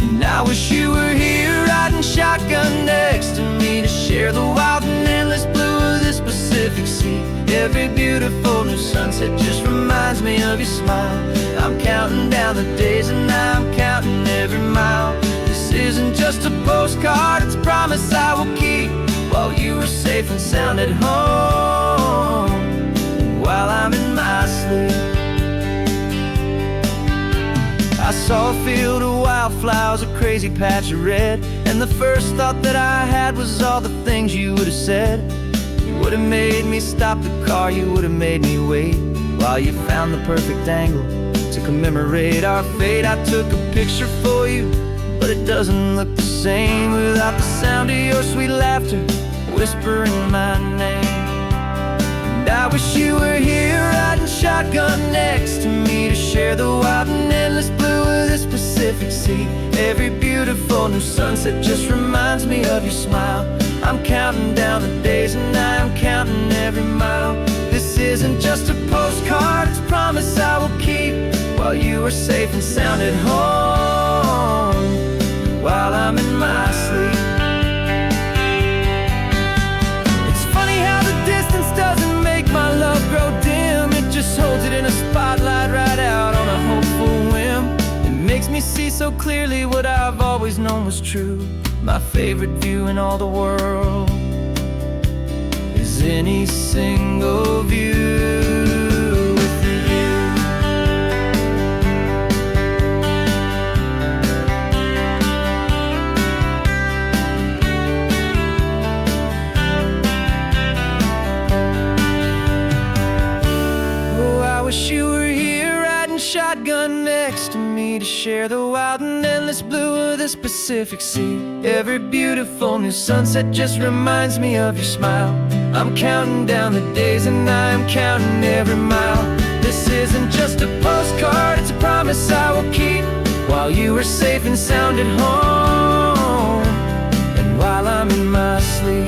And I wish you were here riding shotgun next to me, to share the wild and endless blue of this Pacific Sea. Every beautiful new sunset just reminds me of your smile. I'm counting down the days and I'm counting every mile. This isn't just a postcard, it's a promise I will keep, while you are safe and sound at home, and while I'm in my sleep. I saw a field of wildflowers, a crazy patch of red, and the first thought that I had was all the things you would have said. You would have made me stop the car, you would have made me wait, while you found the perfect angle to commemorate our fate. I took a picture for you, but it doesn't look the same without the sound of your sweet laughter whispering my name. And I wish you were here riding shotgun next to me, to share the wild and endless blue of this Pacific Sea. Every beautiful new sunset just reminds me of your smile. I'm counting down the days and I'm counting every mile. This isn't just a postcard, it's a promise I will keep, while you are safe and sound at home, while I'm in my sleep. It's funny how the distance doesn't make my love grow dim, it just holds it in a spotlight right out on a hopeful whim. It makes me see so clearly what I've always known was true. My favorite view in all the world is any single view with you. Oh, I wish you were here riding shotgun next to me, to share the wild and endless blue of this Pacific Sea. Every beautiful new sunset just reminds me of your smile. I'm counting down the days and I'm counting every mile. This isn't just a postcard, it's a promise I will keep, while you are safe and sound at home, and while I'm in my sleep.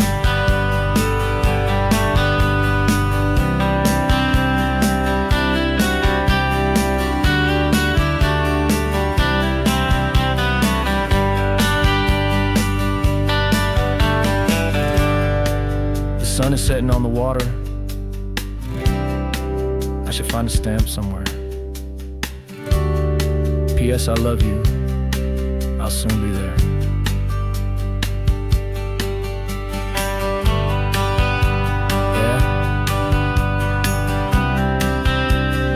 The sun is setting on the water. I should find a stamp somewhere. P.S. I love you. I'll soon be there. Yeah?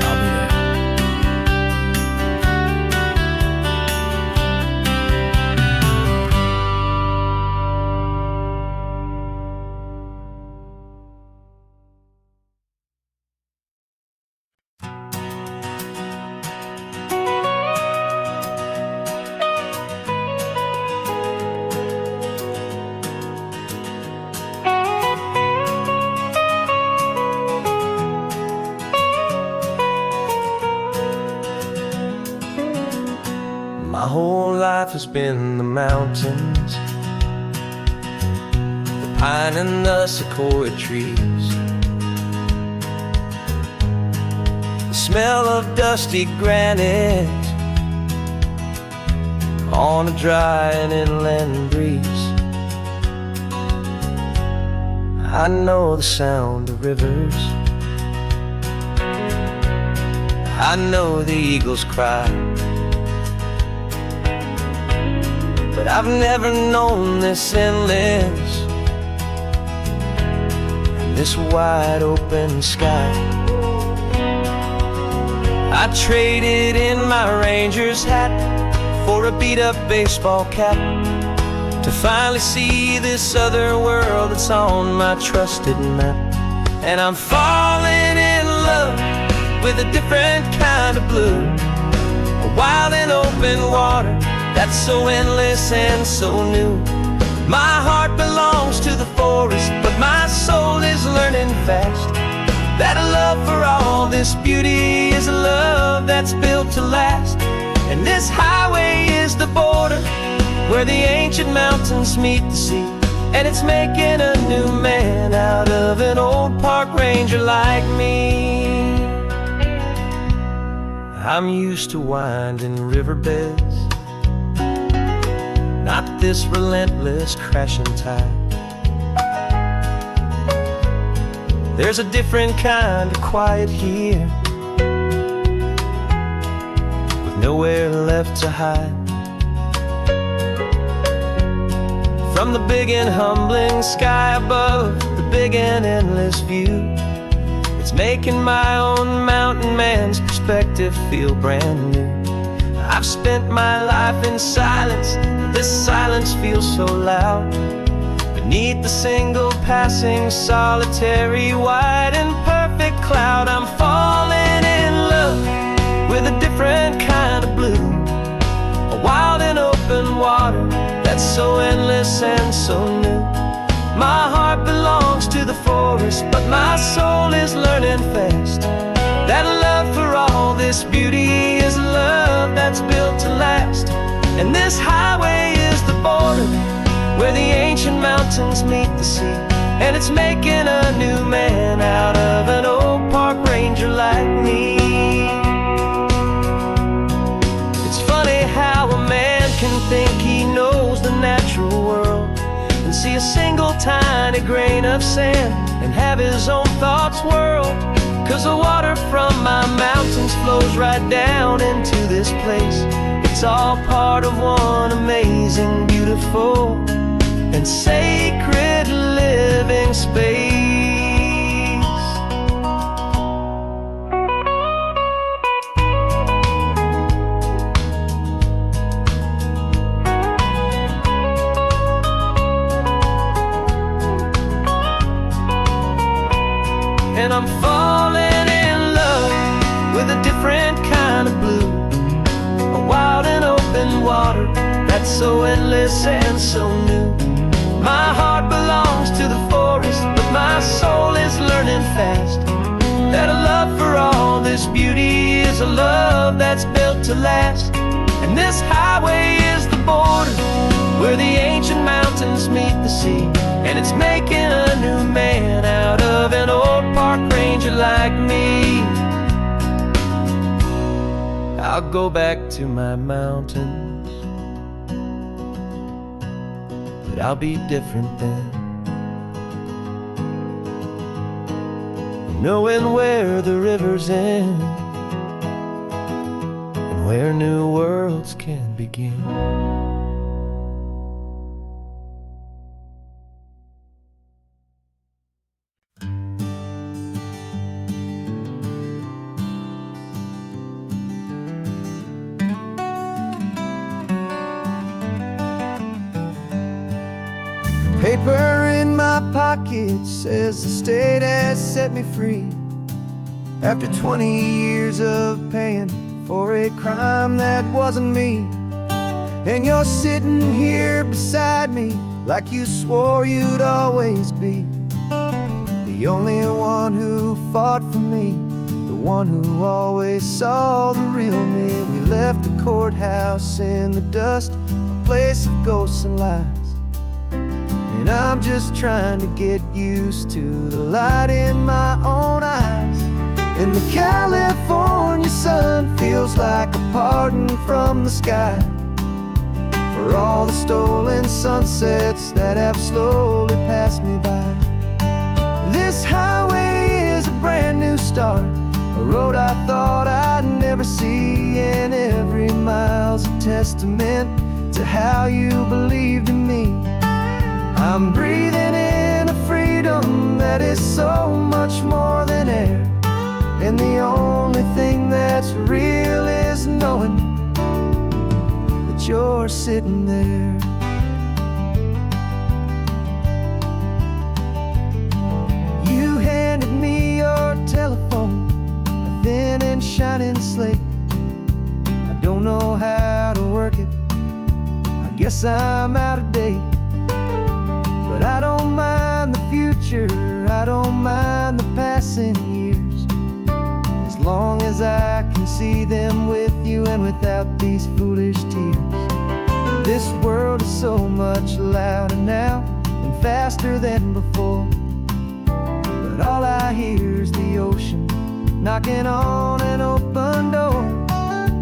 I'll be there. My whole life has been the mountains, the pine and the sequoia trees, the smell of dusty granite on a dry and inland breeze. I know the sound of rivers, I know the eagles cry, but I've never known this endless and this wide open sky. I traded in my ranger's hat for a beat-up baseball cap to finally see this other world that's on my trusted map. And I'm falling in love with a different kind of blue, a wild and open water that's so endless and so new. My heart belongs to the forest, but my soul is learning fast that a love for all this beauty is a love that's built to last. And this highway is the border where the ancient mountains meet the sea, and it's making a new man out of an old park ranger like me. I'm used to winding riverbeds, not this relentless crashing tide. There's a different kind of quiet here, with nowhere left to hide. From the big and humbling sky above, the big and endless view, it's making my own mountain man's perspective feel brand new. I've spent my life in silence, this silence feels so loud. Beneath the single passing solitary white and perfect cloud, I'm falling in love with a different kind of blue, a wild and open water that's so endless and so new. My heart belongs to the forest, but my soul is learning fast that a love for all this beauty is a love that's built to last. And this highway is the border where the ancient mountains meet the sea, and it's making a new man out of an old park ranger like me. It's funny how a man can think he knows the natural world and see a single tiny grain of sand and have his own thoughts whirl. 'Cause the water from my mountains flows right down into this place. It's all part of one amazing, beautiful, and sacred living space. And I'm falling in love with a different kind of blue, a wild and open water that's so endless and so new. My heart belongs to the forest, but my soul is learning fast that a love for all this beauty is a love that's built to last. And this highway is the border where the ancient mountains meet the sea, and it's making a new man out of an old park ranger like me. I'll go back to my mountains, but I'll be different then, knowing where the rivers end and where new worlds can begin. Paper in my pocket says the state has set me free after 20 years of paying for a crime that wasn't me. And you're sitting here beside me like you swore you'd always be the only one who fought for me, the one who always saw the real me. We left the courthouse in the dust, a place of ghosts and lies. And I'm just trying to get used to the light in my own eyes. And the California sun feels like a pardon from the sky for all the stolen sunsets that have slowly passed me by. This highway is a brand new start, a road I thought I'd never see, and every mile's a testament to how you believed in me. I'm breathing in a freedom that is so much more than air, and the only thing that's real is knowing that you're sitting there. You handed me your telephone, a thin and shining slate. I don't know how to work it, I guess I'm out of date. But I don't mind the future, I don't mind the passing years, as long as I can see them with you and without these foolish tears. This world is so much louder now and faster than before, but all I hear is the ocean knocking on an open door.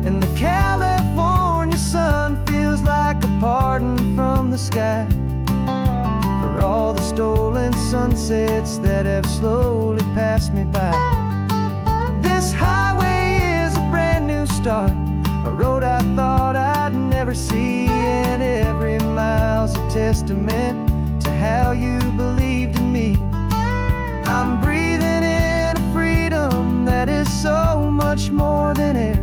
And the California sun feels like a pardon from the sky for all the stolen sunsets that have slowly passed me by. This highway is a brand new start, a road I thought I'd never see, and every mile's a testament to how you believed in me. I'm breathing in a freedom that is so much more than air,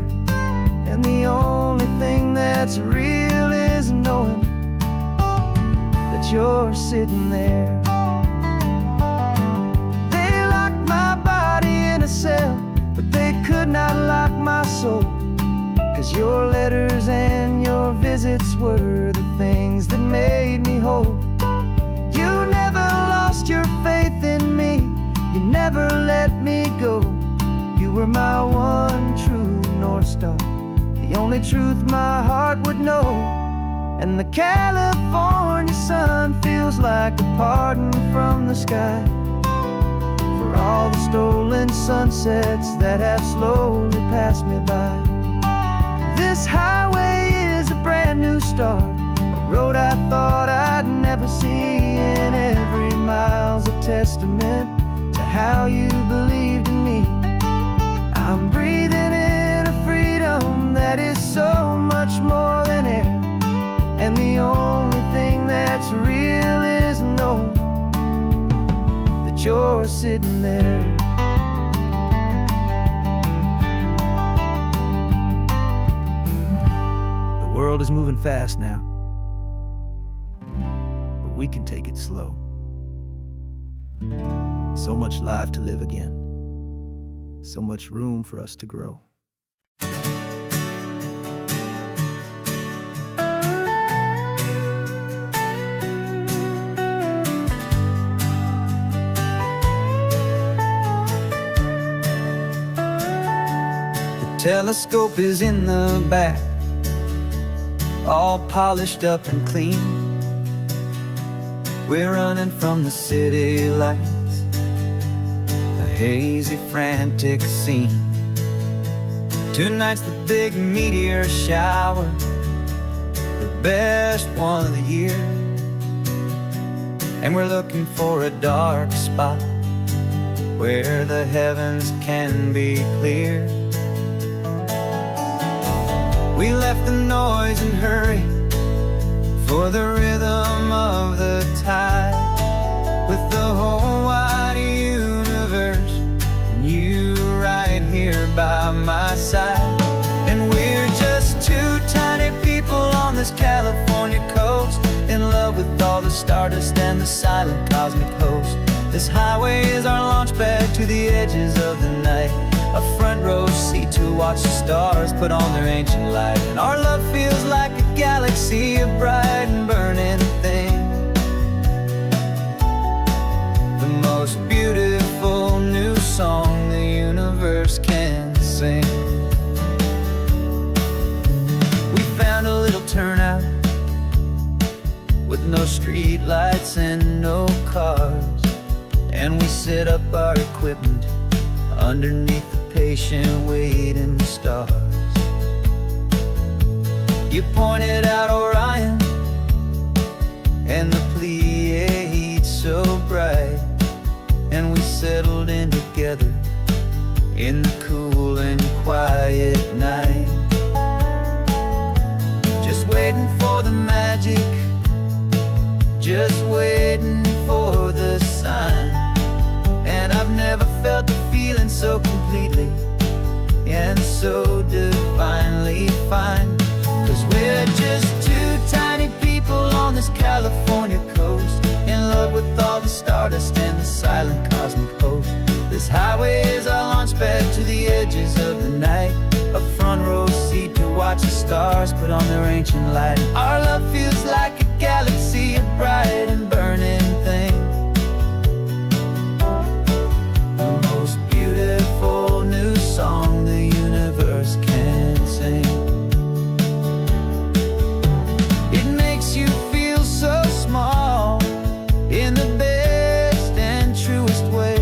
and the only thing that's real is knowing that you're sitting there. They locked my body in a cell, but they could not lock my soul, 'cause your letters and your visits were the things that made me whole. You never lost your faith in me, you never let me go. You were my one true North Star, the only truth my heart would know. And the California sun feels like a pardon from the sky for all the stolen sunsets that have slowly passed me by. This highway is a brand new start, a road I thought I'd never see, and every mile's a testament to how you believed in me. I'm breathing in a freedom that is so much more than air, and the only thing that's real is knowing that you're sitting there. The world is moving fast now, but we can take it slow. So much life to live again, so much room for us to grow. Telescope is in the back, all polished up and clean. We're running from the city lights, a hazy, frantic scene. Tonight's the big meteor shower, the best one of the year. And we're looking for a dark spot where the heavens can be clear. We left the noise and hurry for the rhythm of the tide, with the whole wide universe and you right here by my side. And we're just two tiny people on this California coast, in love with all the stardust and the silent cosmic host. This highway is our launch pad to the edges of the night, a front row seat to watch the stars put on their ancient light. And our love feels like a galaxy of bright and burning things, the most beautiful new song the universe can sing. We found a little turnout with no street lights and no cars, and we set up our equipment underneath the patient waiting stars. You pointed out Orion and the Pleiades so bright, and we settled in together in the cool and quiet night, just waiting for the magic, just waiting for the sign. And I've never felt the feeling so completely and so divinely fine. 'Cause we're just two tiny people on this California coast, in love with all the stardust and the silent cosmic host. This highway is our launch pad to the edges of the night, a front row seat to watch the stars put on their ancient light. Our love feels like a galaxy, a bright and burning thing, the most beautiful new song the universe can sing. It makes you feel so small in the best and truest way,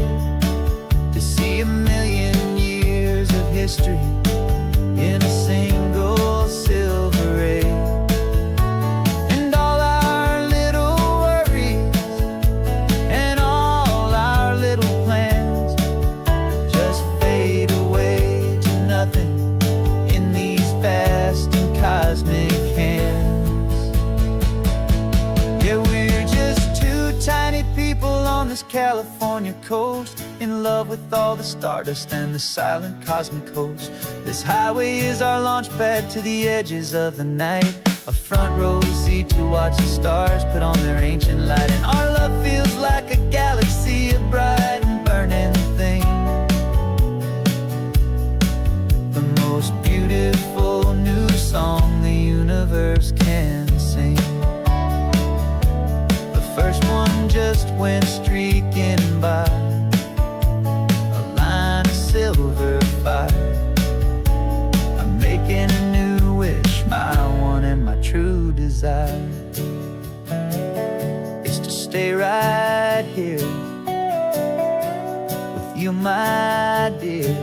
to see a million years of history in a single silver ray. And all our little worries and all our little plans just fade away to nothing in these vast and cosmic hands. Yeah, we're just two tiny people on this California coast, in love with all the stardust and the silent cosmic host. This highway is our launch pad to the edges of the night, a front row seat to watch the stars put on their ancient light. And our love feels like a galaxy, a bright and burning thing, the most beautiful new song the universe can sing. The first one just went streaking by, a line of silver fire. I'm making a new wish, my one and my true desire is to stay right here with you, my dear.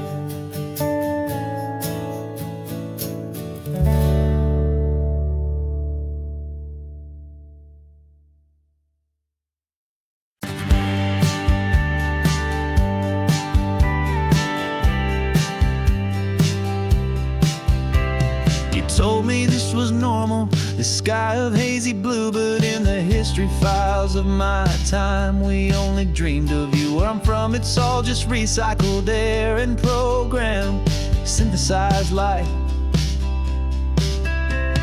Told me this was normal, this sky of hazy blue, but in the history files of my time, we only dreamed of you. Where I'm from, it's all just recycled air and programmed, synthesized light.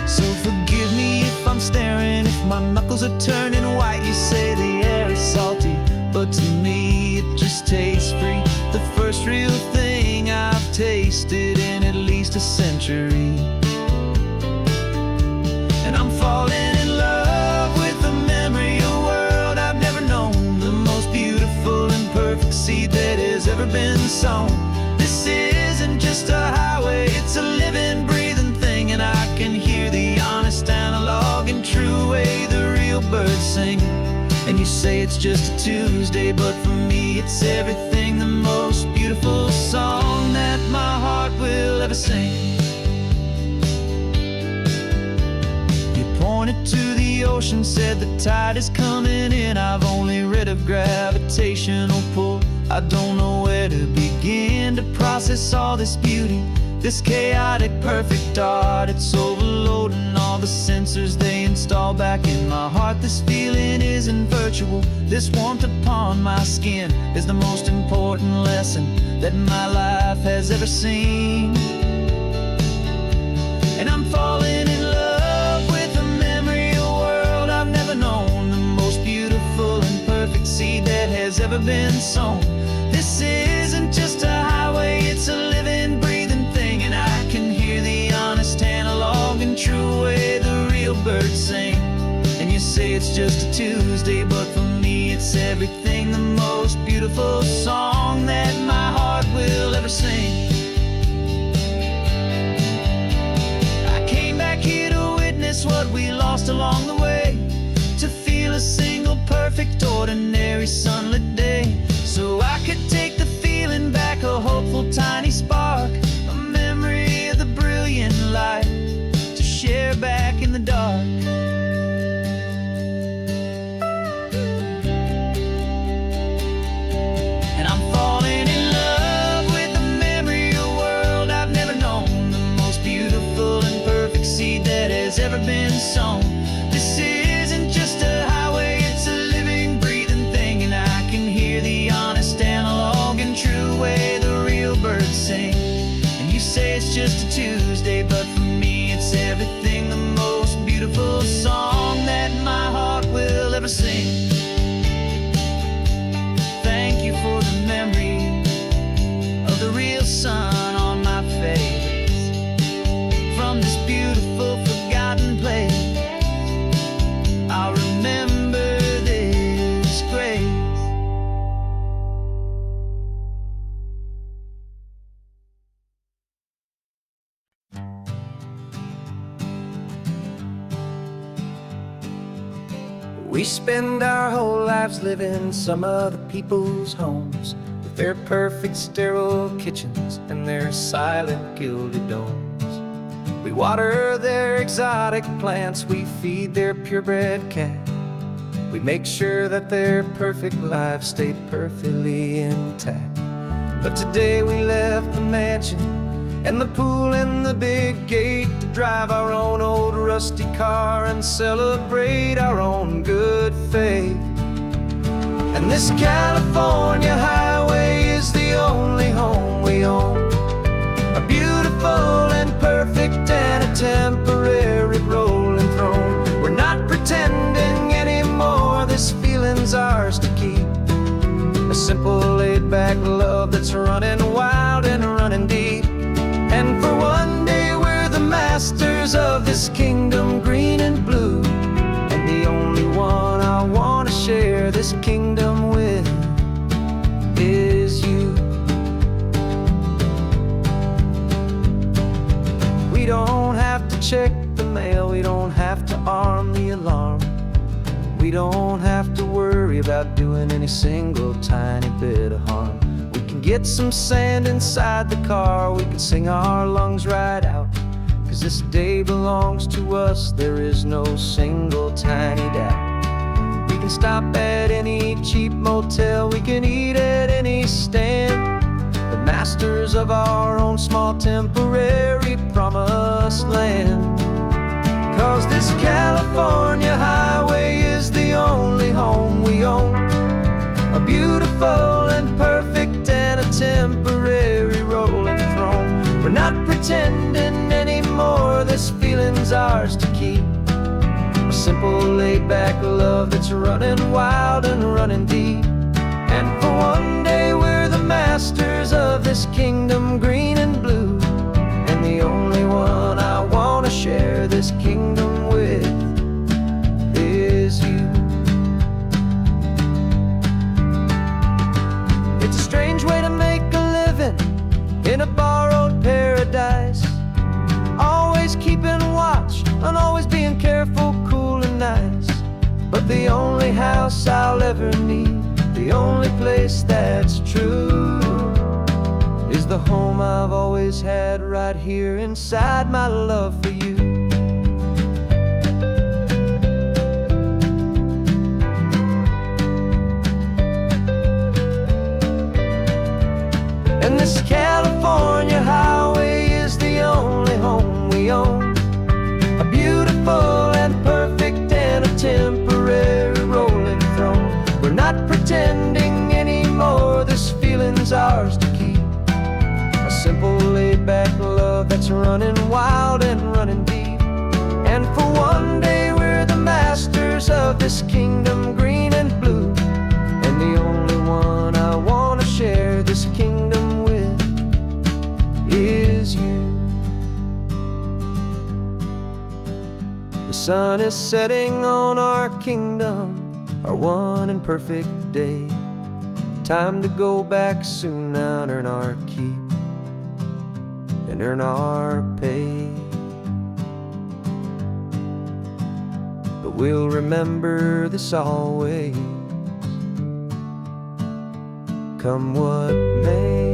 So forgive me if I'm staring, if my knuckles are turning white. You say the air is salty, but to me it just tastes free, the first real thing I've tasted in at least a century. And I'm falling in love with the memory, a world I've never known, the most beautiful and perfect seed that has ever been sown. This isn't just a highway, it's a living, breathing thing, and I can hear the honest, analog and true way the real birds sing. And you say it's just a Tuesday, but for me it's everything, the most beautiful song that my heart will ever sing. Pointed to the ocean, said the tide is coming in. I've only read of gravitational pull, I don't know where to begin to process all this beauty, this chaotic perfect art. It's overloading all the sensors they install back in my heart. This feeling isn't virtual, this warmth upon my skin is the most important lesson that my life has ever seen. And I'm falling in love with a memory, a world I've never known, the most beautiful and perfect seed that has ever been sown. This isn't just a highway, it's a living, breathing thing, and I can hear the honest, analog and true way the real birds sing. And you say it's just a Tuesday, but for me it's everything, the most beautiful song that my heart will ever sing. very sunlit day, so I could take the feeling back, a hopeful tiny spark, a memory of the brilliant light to share back in the dark. And I'm falling in love with the memory of a world I've never known, the most beautiful and perfect seed that has ever been sown. This isn't just a highway, it's a living, breathing thing, and I can hear the honest analog and true way the real birds sing. And you say it's just a Tuesday, but for me it's everything, the most beautiful song that my heart will ever sing. Thank you for the memory of the real sun on my face, from this beautiful forgotten place. I'll remember this grace. We spend our whole lives living some other people's homes, with their perfect sterile kitchens and their silent gilded domes. We water their exotic plants, we feed their purebred cat. We make sure that their perfect lives stay perfectly intact. But today we left the mansion and the pool and the big gate to drive our own old rusty car and celebrate our own good faith. And this California highway is the only home we own, a beautiful and perfect and a temporary rolling throne. We're not pretending anymore, this feeling's ours to keep, a simple laid-back love that's running wild and running deep. And for one day we're the masters of this kingdom green and blue, and the only one I want to share this kingdom with is you. We don't have to check the mail, we don't have to arm the alarm, we don't have to worry about doing any single tiny bit of harm. We can get some sand inside the car, we can sing our lungs right out, 'cause this day belongs to us, there is no single tiny doubt. We can stop at any cheap motel, we can eat at any stand, the masters of our own small temporary promised land. 'Cause this California highway is the only home we own, a beautiful and perfect and a temporary rolling throne. We're not pretending anymore, this feeling's ours to keep, a simple laid-back love that's running wild and running deep. And for one day we're the masters of this kingdom green and blue, and the only one I want to share this kingdom with is you. It's a strange way to make a living in a borrowed paradise, always keeping watch and always being careful, cool and nice. But the only house I'll ever need, the only place that's true, is the home I've always had right here inside my love for you. And this California highway is the only home we own, a beautiful and perfect and a temporary rolling throne. We're not pretending anymore, this feeling's ours to keep, a simple laid-back love that's running wild and running deep. And for one day we're the masters of this kingdom green and blue, and the only one I want to share this kingdom with is you. The sun is setting on our kingdom, our one and perfect day. Time to go back soon now and earn our keep and earn our pay. But we'll remember this always, come what may.